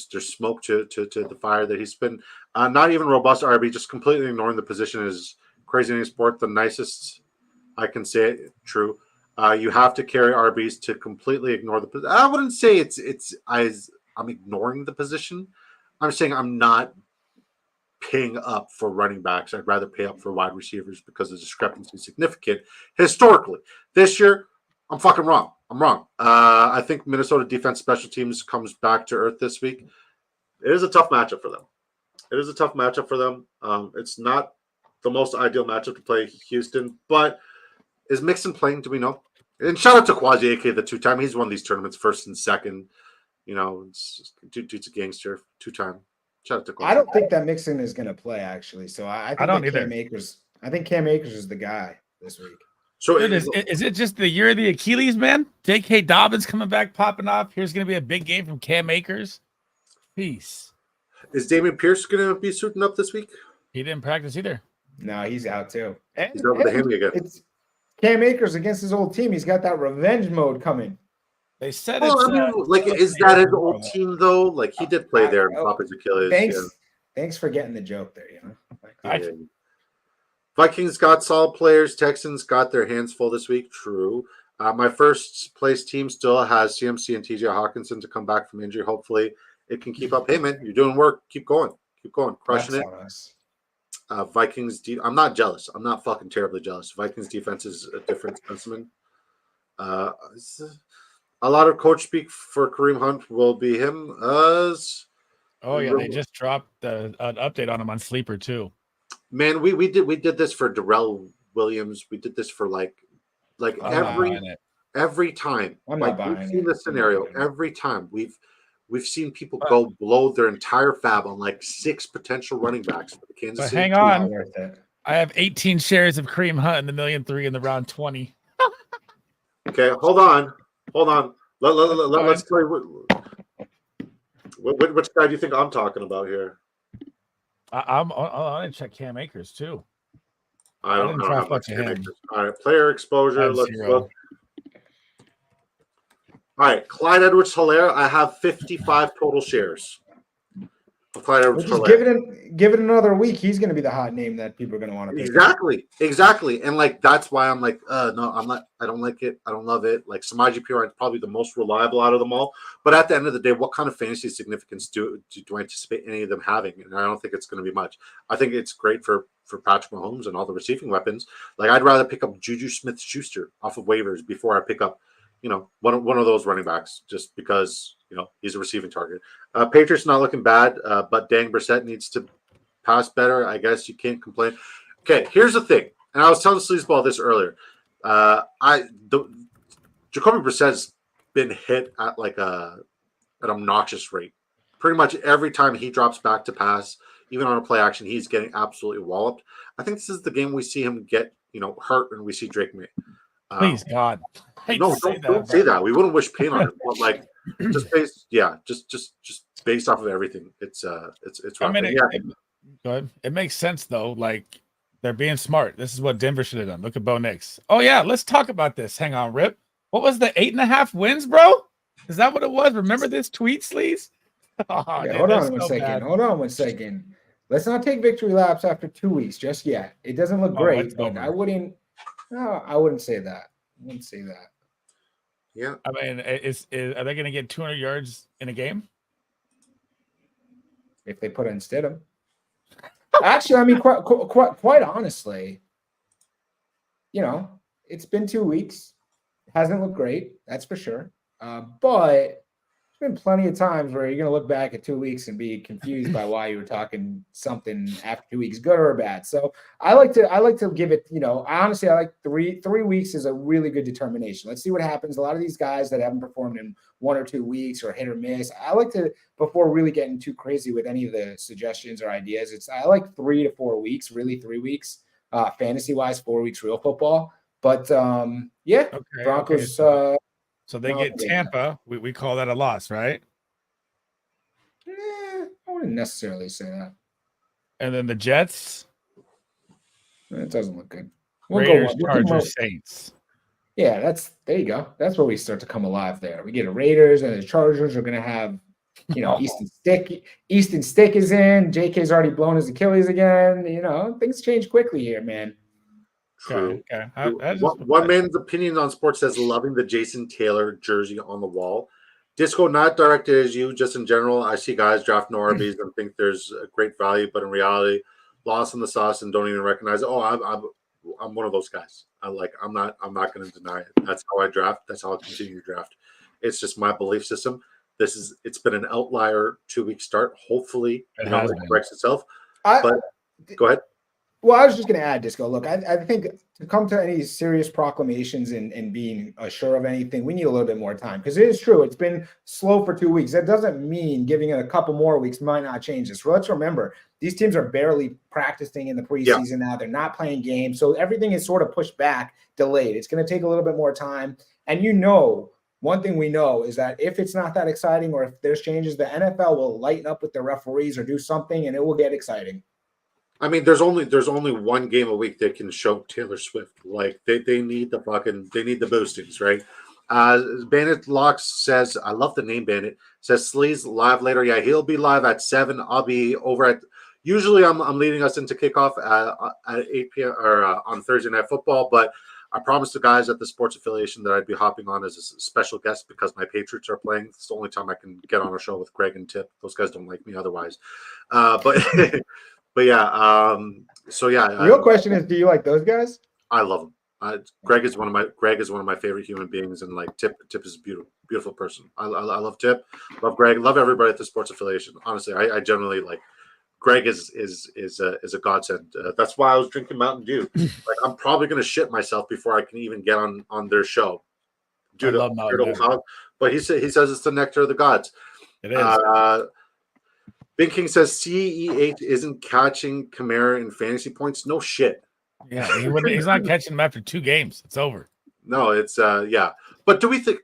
smoke to the fire that he's been not even robust RB, just completely ignoring the position is crazy in a sport. The nicest I can say it, true. You have to carry RBs to completely ignore the position. I wouldn't say I'm ignoring the position. I'm saying I'm not paying up for running backs. I'd rather pay up for wide receivers because the discrepancy is significant historically. This year, I'm fucking wrong. I'm wrong. I think Minnesota defense special teams comes back to earth this week. It is a tough matchup for them. It's not the most ideal matchup to play Houston, but is Mixon playing? Do we know? And shout out to Quasi, aka the two-time. He's won these tournaments first and second. You know, dude's a gangster, two-time. Shout out to Quasi. I don't think that Mixon is going to play actually. So I think I don't that either. Cam Akers is the guy this week. So Dude, is it just the year of the Achilles, man? J.K. Dobbins coming back, popping off. Here's going to be a big game from Cam Akers. Peace. Is Dameon Pierce going to be suiting up this week? He didn't practice either. No, he's out too. He's out with the hammy again. It's Cam Akers against his old team. He's got that revenge mode coming. They said well, it's. I mean, like, is that his old team though? Like, he did play there and pop his Achilles. Thanks for getting the joke there. Yeah. Vikings got solid players. Texans got their hands full this week. True. My first place team still has CMC and TJ Hawkinson to come back from injury. Hopefully, it can keep up. Hey, man, you're doing work. Keep going. Crushing it. Vikings. I'm not jealous. I'm not fucking terribly jealous. Vikings defense is a different specimen. A lot of coach speak for Kareem Hunt will be him. Oh yeah, they just dropped an update on him on Sleeper too. Man, we did this for Darrell Williams. We did this for like every time. I'm not buying we've seen the scenario every time. We've seen people go blow their entire fab on like 6 potential running backs for the Kansas City. Hang on, I have 18 shares of Kareem Hunt in the 1,000,003 in the round 20. Okay, hold on. Let's play. Which guy do you think I'm talking about here? I'm gonna check Cam Akers too. I don't know much Cam Akers. All right, player exposure. Let's look. All right, Clyde Edwards-Helaire. I have 55 total shares. Clyde Edwards-Helaire. Give it another week. He's going to be the hot name that people are going to want to pick. Exactly. And like that's why I'm like, no, I'm not. I don't like it. I don't love it. Like Samaje Perine is probably the most reliable out of them all. But at the end of the day, what kind of fantasy significance do I anticipate any of them having? And I don't think it's going to be much. I think it's great for Patrick Mahomes and all the receiving weapons. Like I'd rather pick up Juju Smith-Schuster off of waivers before I pick up, one of those running backs, just because he's a receiving target. Patriots not looking bad, but dang, Brissett needs to pass better. I guess you can't complain. Okay, here's the thing, and I was telling Sleazeball this earlier. Jacoby Brissett's been hit at like an obnoxious rate. Pretty much every time he drops back to pass, even on a play action, he's getting absolutely walloped. I think this is the game we see him get hurt, and we see Drake May. Please God. No, don't say that. We wouldn't wish pain on him, but like just based off of everything, it's rough. I mean, it makes sense though. Like they're being smart. This is what Denver should have done. Look at Bo Nix. Oh yeah, let's talk about this. Hang on, Rip. What was the 8.5 wins, bro? Is that what it was? Remember this tweet, Sleaze? Hold on one second. let's not take victory laps after 2 weeks just yet. It doesn't look great, it's but over. I wouldn't say that. I wouldn't say that. Yeah. I mean, are they going to get 200 yards in a game? If they put in Stidham. Actually, I mean, quite honestly, you know, it's been 2 weeks. It hasn't looked great, that's for sure. But there's been plenty of times where you're going to look back at 2 weeks and be confused by why you were talking something after 2 weeks, good or bad. So I like to give it, you know, honestly, I like 3 weeks is a really good determination. Let's see what happens. A lot of these guys that haven't performed in 1 or 2 weeks or hit or miss, I like to, before really getting too crazy with any of the suggestions or ideas, I like 3 to 4 weeks, really 3 weeks, fantasy wise, 4 weeks real football. But yeah, Okay, Broncos. So they get Tampa. We call that a loss, right? I wouldn't necessarily say that. And then the Jets, It doesn't look good. Raiders, Chargers, Saints. Yeah, there you go. That's where we start to come alive there. We get a Raiders and the Chargers are going to have, you know, Easton Stick is in. JK's already blown his Achilles again. You know, things change quickly here, man. True. Okay. One man's opinion on sports says loving the Jason Taylor jersey on the wall. Disco, not directed as you, just in general. I see guys draft no RBs and think there's a great value, but in reality, lost in the sauce and don't even recognize it. Oh, I'm one of those guys. I'm not going to deny it. That's how I draft. That's how I continue to draft. It's just my belief system. It's been an outlier 2-week start. Hopefully, it corrects itself. But go ahead. Well, I was just going to add, Disco. Look, I think to come to any serious proclamations and being sure of anything, we need a little bit more time because it is true. It's been slow for 2 weeks. That doesn't mean giving it a couple more weeks might not change this. Let's remember, these teams are barely practicing in the preseason now. They're not playing games. So everything is sort of pushed back, delayed. It's going to take a little bit more time. And one thing we know is that if it's not that exciting or if there's changes, the NFL will lighten up with the referees or do something and it will get exciting. I mean, there's only one game a week that can show Taylor Swift. Like they need the boostings, right? Bandit Locks says, I love the name Bandit. Says Sleaze live later. Yeah, he'll be live at 7. I'll be over at. Usually, I'm leading us into kickoff at 8 p.m. or on Thursday Night Football, but I promised the guys at the sports affiliation that I'd be hopping on as a special guest because my Patriots are playing. It's the only time I can get on a show with Greg and Tip. Those guys don't like me otherwise, but. But yeah, so yeah. The real question is, do you like those guys? I love them. Greg is one of my favorite human beings, and like Tip is a beautiful person. I love Tip, love Greg, love everybody at the sports affiliation. Honestly, I generally like Greg is a godsend. That's why I was drinking Mountain Dew. Like I'm probably gonna shit myself before I can even get on their show. Dude, I love Mountain Dew. But he says it's the nectar of the gods. It is. Big King says CEH isn't catching Kamara in fantasy points. No shit. Yeah, he's not catching him after 2 games. It's over. No, it's yeah. But do we think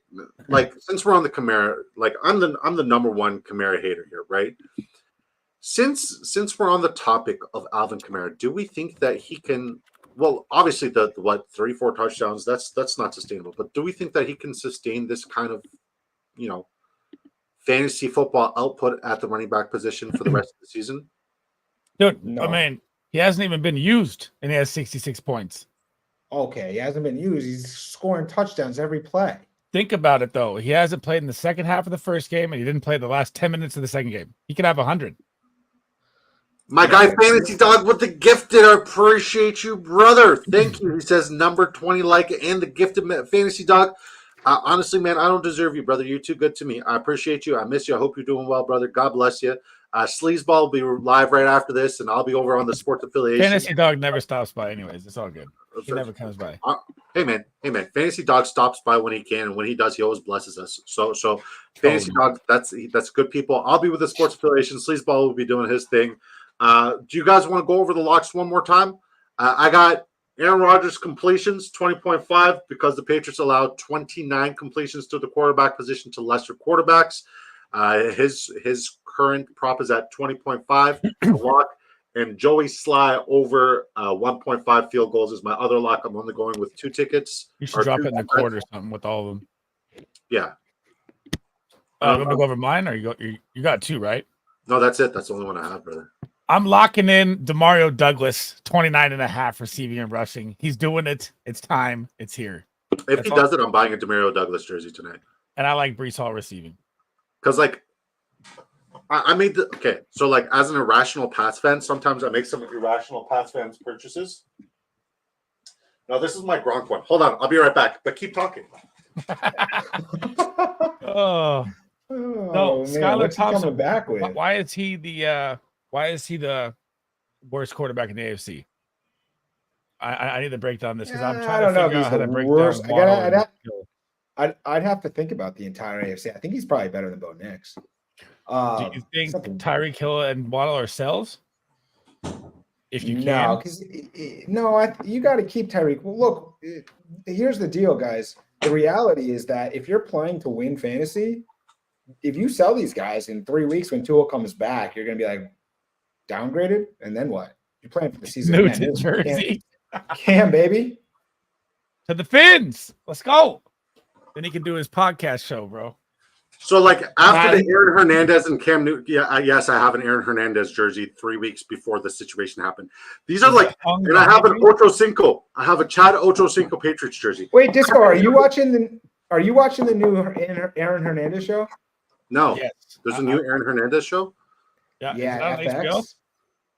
like since we're on the Kamara, like I'm the number one Kamara hater here, right? Since we're on the topic of Alvin Kamara, do we think that he can? Well, obviously the 3-4 touchdowns that's not sustainable. But do we think that he can sustain this kind of fantasy football output at the running back position for the rest of the season? Dude, no. I mean, he hasn't even been used, and he has 66 points. Okay, he hasn't been used. He's scoring touchdowns every play. Think about it, though. He hasn't played in the second half of the first game, and he didn't play the last 10 minutes of the second game. He could have 100. My guy, Fantasy Dog, with the gifted. I appreciate you, brother. Thank you. He says number 20 like it and the gifted Fantasy Dog. Honestly, man, I don't deserve you, brother. You're too good to me. I appreciate you. I miss you. I hope you're doing well, brother. God bless you. Sleazeball will be live right after this, and I'll be over on the sports affiliation. Fantasy Dog never stops by anyways. It's all good. He never comes by. Hey, man. Fantasy Dog stops by when he can, and when he does, he always blesses us. So Fantasy Dog, that's good people. I'll be with the sports affiliation. Sleazeball will be doing his thing. Do you guys want to go over the locks one more time? I got Aaron Rodgers completions, 20.5, because the Patriots allowed 29 completions to the quarterback position to lesser quarterbacks. His current prop is at 20.5 lock, and Joey Sly over 1.5 field goals is my other lock. I'm only going with 2 tickets. You should drop it in the quarter or something with all of them. Yeah. You want to go over mine, or you got 2, right? No, that's it. That's the only one I have, brother. I'm locking in Demario Douglas, 29.5 receiving and rushing. He's doing it. It's time. It's here. If he does it, I'm buying a Demario Douglas jersey tonight. And I like Brees Hall receiving. Because, like, I made the okay. So, like, as an irrational Pats fan, sometimes I make some irrational Pats fans purchases. Now, this is my Gronk one. Hold on, I'll be right back. But keep talking. No, Skylar Thompson coming back with. Why is he the worst quarterback in the AFC? I need to break down this because I'm trying to figure out how to break down. I'd have to think about the entire AFC. I think he's probably better than Bo Nix. Do you think Tyreek Hill and Waddle are sells? If you can, because you got to keep Tyreek. Well, look, here's the deal, guys. The reality is that if you're playing to win fantasy, if you sell these guys in 3 weeks when Tua comes back, you're going to be like downgraded, and then what? You're playing for the season. New to Jersey, Cam, baby, to the Fins. Let's go. Then he can do his podcast show, bro. So, like, after the Aaron Hernandez and Cam Newton, yes, I have an Aaron Hernandez jersey 3 weeks before the situation happened. These are like, and I have an Ocho Cinco. I have a Chad Ocho Cinco Patriots jersey. Wait, Disco, are you watching the new Aaron Hernandez show? No, yes. There's a new Aaron Hernandez show. Yeah, FX.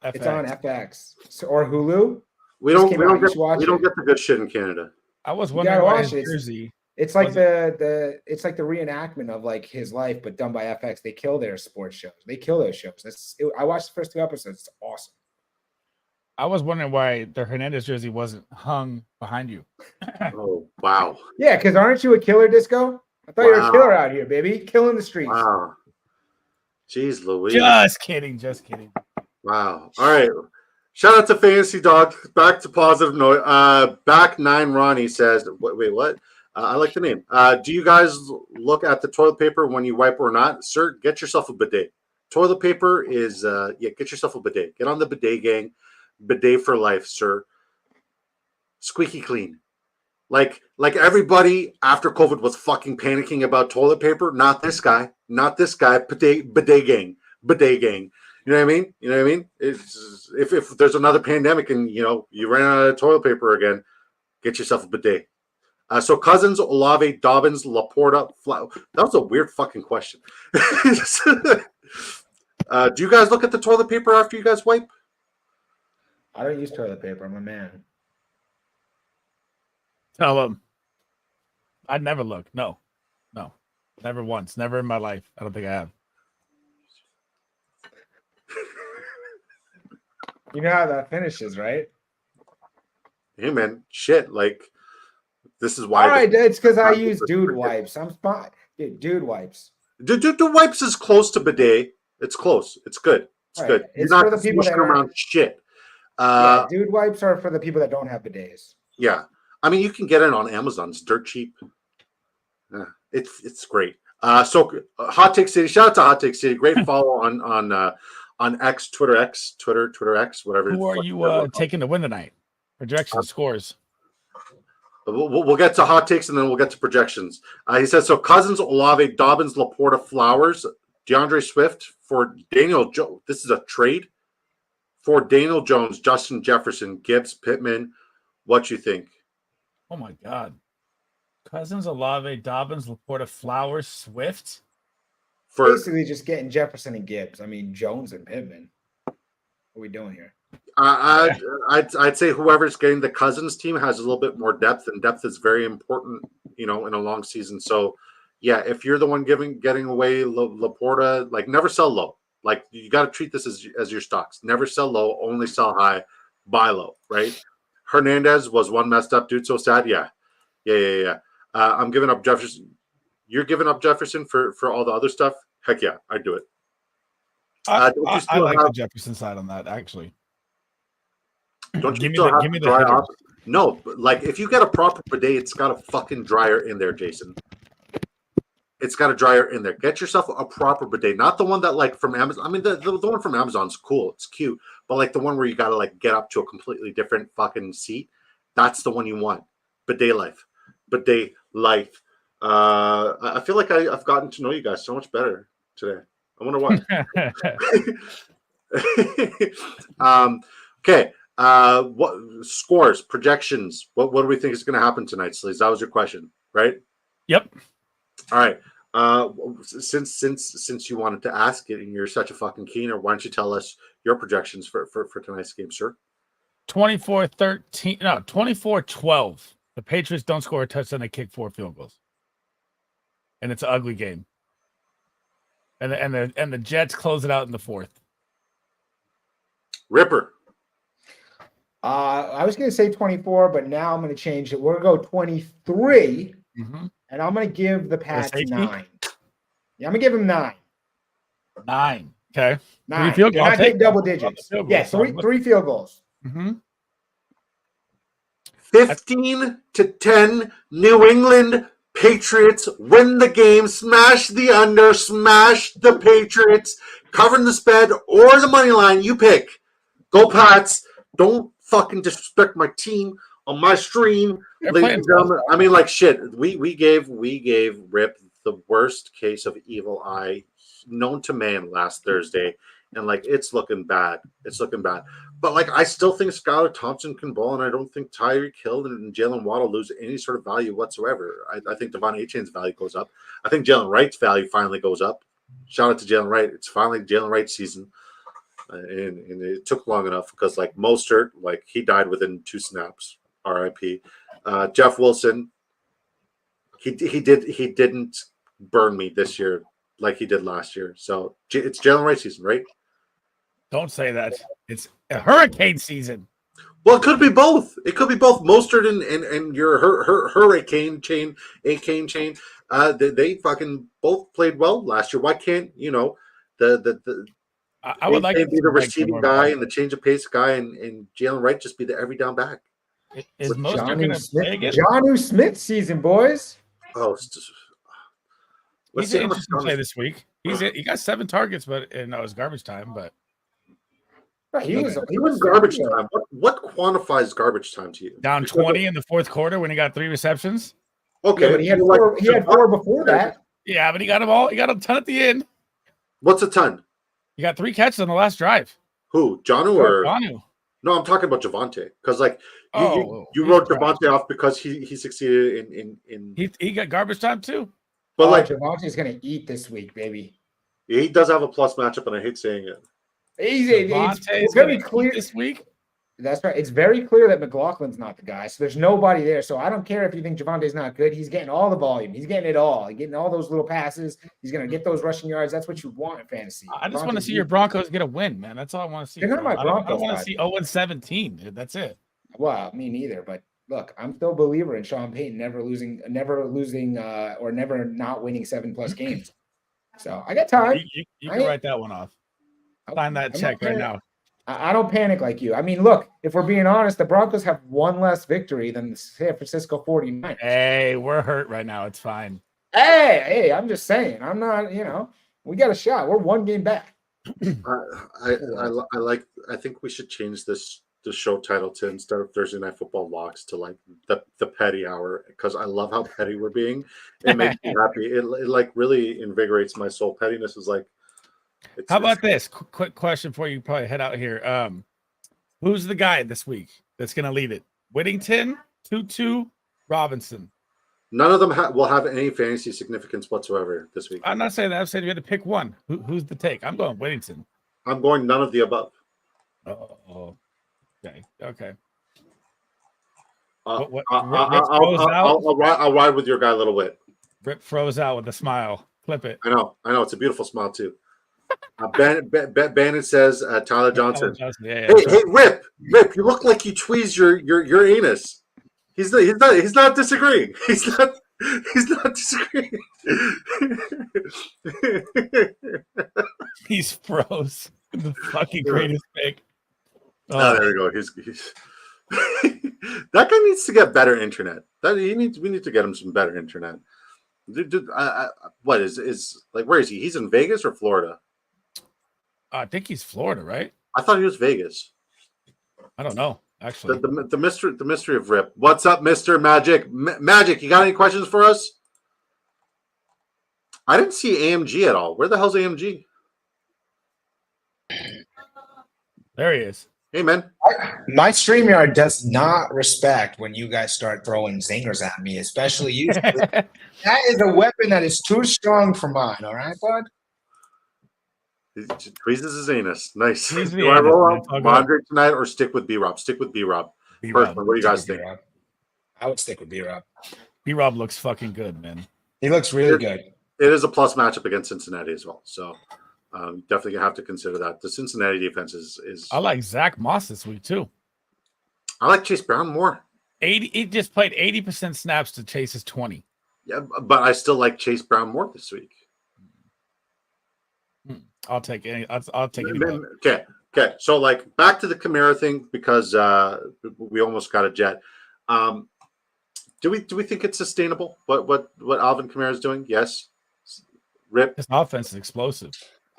It's on FX or Hulu. We don't get the good shit in Canada. I was wondering why his jersey. It's like the reenactment of like his life, but done by FX. They kill their sports shows. They kill those shows. I watched the first 2 episodes. It's awesome. I was wondering why the Hernandez jersey wasn't hung behind you. Oh, wow. Yeah, because aren't you a killer, Disco? I thought you were a killer out here, baby. Killing the streets. Wow. Jeez Louise. Just kidding. Wow. All right. Shout out to Fantasy Dog. Back to positive note. Back 9 Ronnie says, wait, what? I like the name. Do you guys look at the toilet paper when you wipe or not? Sir, get yourself a bidet. Toilet paper is, get yourself a bidet. Get on the bidet gang. Bidet for life, sir. Squeaky clean. Like everybody after COVID was fucking panicking about toilet paper. Not this guy. Bidet gang. You know what I mean? It's, if there's another pandemic and, you ran out of toilet paper again, get yourself a bidet. So Cousins, Olave, Dobbins, Laporta, that was a weird fucking question. Do you guys look at the toilet paper after you guys wipe? I don't use toilet paper. I'm a man. Tell him. I'd never look. No. Never once. Never in my life. I don't think I have. You know how that finishes, right? Hey, man. Shit. Like, this is why. All right, it's because I use dude wipes. Dude wipes. Dude wipes is close to bidet. It's close. It's good. It's good. It's You're not for the people that around shit. Dude wipes are for the people that don't have bidets. Yeah. I mean, you can get it on Amazon. It's dirt cheap. Yeah, it's great. So Hot Take City. Shout out to Hot Take City. Great follow on X, Twitter X, Twitter X, whatever. Who are you taking to win tonight? Projection scores. We'll get to hot takes and then we'll get to projections. He says, so Cousins, Olave, Dobbins, Laporta, Flowers, DeAndre Swift for Daniel Jones. This is a trade for Daniel Jones, Justin Jefferson, Gibbs, Pittman. What you think? Oh, my God. Cousins, Olave, Dobbins, Laporta, Flowers, Swift? Basically just getting Jefferson and Gibbs. I mean, Jones and Pittman. What are we doing here? I'd say whoever's getting the Cousins team has a little bit more depth, and depth is very important, in a long season. So, yeah, if you're the one getting away Laporta, like never sell low. Like you got to treat this as your stocks. Never sell low, only sell high, buy low, right? Hernandez was one messed up dude, so sad. Yeah. I'm giving up Jefferson. You're giving up Jefferson for all the other stuff. Heck yeah, I'd do it. I like the Jefferson side on that, actually. Don't you give me the dry off? No, but like if you get a proper bidet, it's got a fucking dryer in there, Jason. It's got a dryer in there. Get yourself a proper bidet, not the one that like from Amazon. I mean, the one from Amazon's cool, it's cute, but like the one where you got to like get up to a completely different fucking seat. That's the one you want. Bidet life. I feel like I've gotten to know you guys so much better today. I wonder why. Okay. What scores, projections? What do we think is going to happen tonight, Sleaze? That was your question, right? Yep. All right. Since you wanted to ask it and you're such a fucking keener, why don't you tell us your projections for tonight's game, sir? 24-13. No, 24-12. The Patriots don't score a touchdown. They kick 4 field goals. And it's an ugly game. And the Jets close it out in the 4th. Ripper. I was going to say 24, but now I'm going to change it. We're going to go 23, and I'm going to give the Pats 9. Yeah, I'm going to give them 9. 9. Okay. 9. 3 field goals. They're not getting double digits. Yeah, three field goals. 15-10, New England Patriots win the game. Smash the under. Smash the Patriots. Covering the spread or the money line. You pick. Go Pats. Don't fucking disrespect my team on my stream. Ladies and gentlemen, I mean, like shit. We gave Rip the worst case of evil eye known to man last Thursday. And like it's looking bad. It's looking bad. But like I still think Skylar Thompson can ball, and I don't think Tyreek Hill and Jalen Waddle lose any sort of value whatsoever. I think Devon Achane's value goes up. I think Jalen Wright's value finally goes up. Shout out to Jalen Wright. It's finally Jalen Wright's season. And it took long enough because like Mostert, like he died within 2 snaps. R.I.P. Jeff Wilson, he didn't burn me this year like he did last year. So it's Jalen Wright season, right? Don't say that. It's a hurricane season. Well, it could be both. It could be both. Mostert and your hurricane chain, they fucking both played well last year. Why can't the I would like to be the receiving guy and the change of pace guy, and Jalen Wright just be the every down back. Is Mostert going to play again? Jonnu Smith season, boys. Oh, he's an interesting play this week. He got 7 targets, but it was garbage time. But he was garbage time. What quantifies garbage time to you? Down 20 in the 4th quarter when he got 3 receptions. Okay, but he had 4. He had 4 before that. Yeah, but he got them all. He got a ton at the end. What's a ton? He got 3 catches on the last drive. Who, Jonnu or Jonnu? No, I'm talking about Javonte because like you wrote Javonte off because he succeeded in he got garbage time too. But like Javonte's gonna eat this week, baby. He does have a plus matchup, and I hate saying it. It's very clear this week. That's right. It's very clear that McLaughlin's not the guy. So there's nobody there. So I don't care if you think Javonte's not good. He's getting all the volume. He's getting it all. He's getting all those little passes. He's going to get those rushing yards. That's what you want in fantasy. I just want to see your Broncos get a win, man. That's all I want to see. They're not my Broncos. I don't want to see 0-17. That's it. Well, me neither. But look, I'm still a believer in Sean Payton never losing, or never not winning 7+ games. So I got time. You can write that one off. Sign that check right now. I don't panic like you. I mean, look, if we're being honest, the Broncos have 1 less victory than the San Francisco 49ers. Hey, we're hurt right now. It's fine. Hey, I'm just saying. I'm not, we got a shot. We're 1 game back. I think we should change the show title to, instead of Thursday Night Football Locks, to like the petty hour, because I love how petty we're being. It makes me happy. It like really invigorates my soul. Pettiness is like, how about this? Quick question before you probably head out here. Who's the guy this week that's going to lead it? Whittington, Tutu, Robinson. None of them will have any fantasy significance whatsoever this week. I'm not saying that. I'm saying you had to pick one. Who's the take? I'm going Whittington. I'm going none of the above. Oh, okay. I'll ride with your guy, Little Wit. Rip froze out with a smile. Clip it. I know. It's a beautiful smile too. Bandit says Tyler Johnson. Yeah, hey, Rip, you look like you tweeze your anus. He's not disagreeing. He's not disagreeing. He's froze. The fucking greatest pick. Oh, there we go. He's that guy needs to get better internet. We need to get him some better internet. What is like? Where is he? He's in Vegas or Florida? I think he's Florida, right? I thought he was Vegas. I don't know, actually. The mystery of Rip. What's up, Mr. Magic? Magic, you got any questions for us? I didn't see AMG at all. Where the hell's AMG? There he is. Hey, man. My StreamYard does not respect when you guys start throwing zingers at me, especially you. That is a weapon that is too strong for mine. All right, bud. He tweezes his anus. Nice. Tweezes the Do I anus, roll man. out It's all good. Mondrian tonight or stick with B-Rob? Stick with B-Rob. B-Rob. Personally, what do you guys think? B-Rob. I would stick with B-Rob. B-Rob looks fucking good, man. He looks really good. It is a plus matchup against Cincinnati as well. So definitely have to consider that. The Cincinnati defense is. I like Zach Moss this week too. I like Chase Brown more. He just played 80% snaps to Chase's 20. Yeah, but I still like Chase Brown more this week. I'll take any. I'll take any. Okay. So like back to the Kamara thing because we almost got a jet. Do we think it's sustainable? What Alvin Kamara is doing? Yes. Rip. His offense is explosive.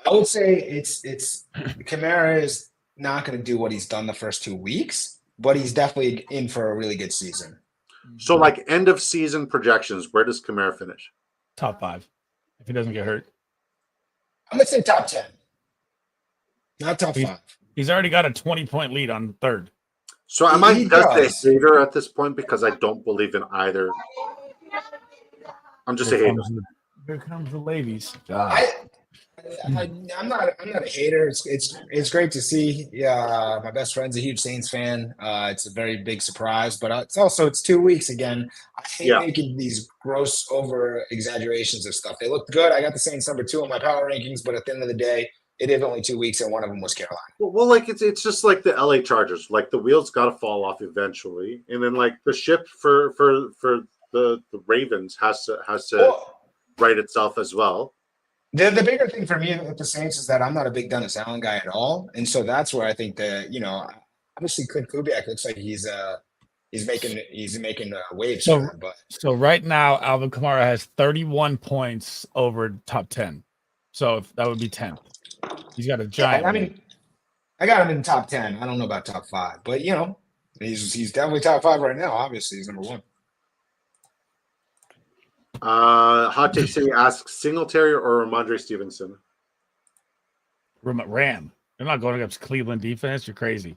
I would say it's Kamara is not going to do what he's done the first 2 weeks, but he's definitely in for a really good season. So like end of season projections, where does Kamara finish? Top 5, if he doesn't get hurt. I'm going to say top 10. Not top 5. He's already got a 20-point lead on third. So am I just a hater at this point because I don't believe in either? I'm just a hater. Here comes the ladies. I'm not a hater. It's great to see. Yeah, my best friend's a huge Saints fan. It's a very big surprise, but it's 2 weeks again. I hate making these gross over exaggerations of stuff. They looked good. I got the Saints number 2 on my power rankings, but at the end of the day, it is only 2 weeks, and one of them was Carolina. Well, like it's just like the LA Chargers. Like the wheels got to fall off eventually, and then like the ship for the Ravens has to right itself as well. The bigger thing for me with the Saints is that I'm not a big Dennis Allen guy at all, and so that's where I think that obviously Clint Kubiak looks like he's making waves. So right now Alvin Kamara has 31 points over top 10, so if that would be 10. He's got a giant. I mean, I got him in top 10. I don't know about top 5, but he's definitely top 5 right now. Obviously, he's number 1. Hot Take City asks Singletary or Ramondre Stevenson? Ram. They're not going against Cleveland defense. You're crazy.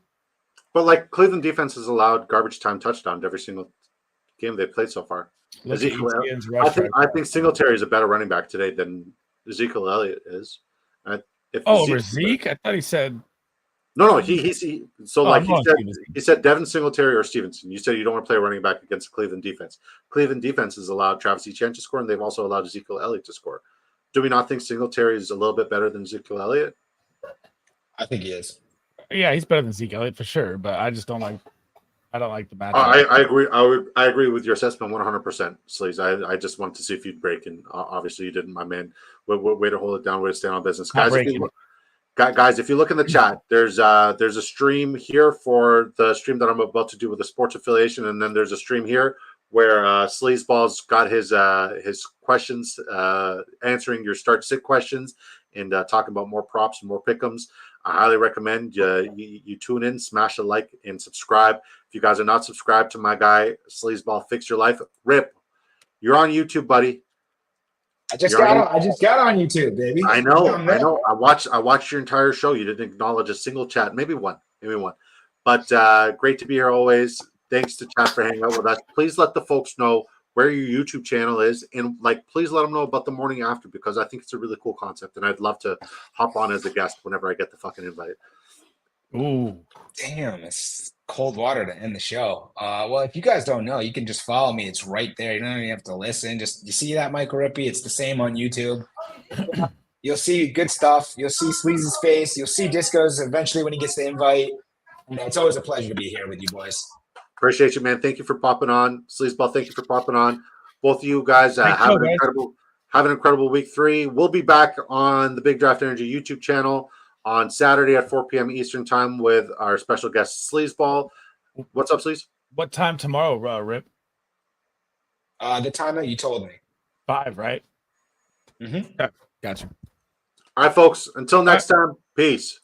But like Cleveland defense has allowed garbage time touchdowns every single game they've played so far. I think Singletary is a better running back today than Ezekiel Elliott is. Over Zeke? I thought he said. No. He said Devin Singletary or Stevenson. You said you don't want to play running back against the Cleveland defense. Cleveland defense has allowed Travis Etienne to score, and they've also allowed Ezekiel Elliott to score. Do we not think Singletary is a little bit better than Ezekiel Elliott? I think he is. Yeah, he's better than Ezekiel Elliott for sure, but I just don't like. I don't like the matchup. I agree. I agree with your assessment 100%, Sleaze. I just wanted to see if you'd break, and obviously you didn't, my man. Way to hold it down. Way to stay on business, guys. If you look in the chat, there's a stream here for the stream that I'm about to do with the sports affiliation, and then there's a stream here where Sleazeball's got his questions, answering your start sit questions and talking about more props and more pick'ems. I highly recommend you tune in, smash a like, and subscribe. If you guys are not subscribed to my guy Sleazeball Fix Your Life, Rip, you're on YouTube, buddy. I just got on YouTube, baby. I know. I watched your entire show. You didn't acknowledge a single chat. Maybe one. But great to be here always. Thanks to chat for hanging out with us. Please let the folks know where your YouTube channel is, and please let them know about the morning after, because I think it's a really cool concept, and I'd love to hop on as a guest whenever I get the fucking invite. Ooh, damn! It's cold water to end the show. Well, if you guys don't know, you can just follow me. It's right there. You don't even have to listen. Just you see that Michael Rippey? It's the same on YouTube. You'll see good stuff. You'll see Sleaze's face. You'll see Disco's eventually when he gets the invite. It's always a pleasure to be here with you boys. Appreciate you, man. Thank you for popping on. Sleazeball, thank you for popping on. Both of you guys have an incredible week 3. We'll be back on the Big Draft Energy YouTube channel on Saturday at 4 p.m. Eastern time with our special guest, Sleazeball. What's up, Sleaze? What time tomorrow, Rip? The time that you told me. 5, right? Mm-hmm. Yeah, gotcha. All right, folks. Until next time, peace.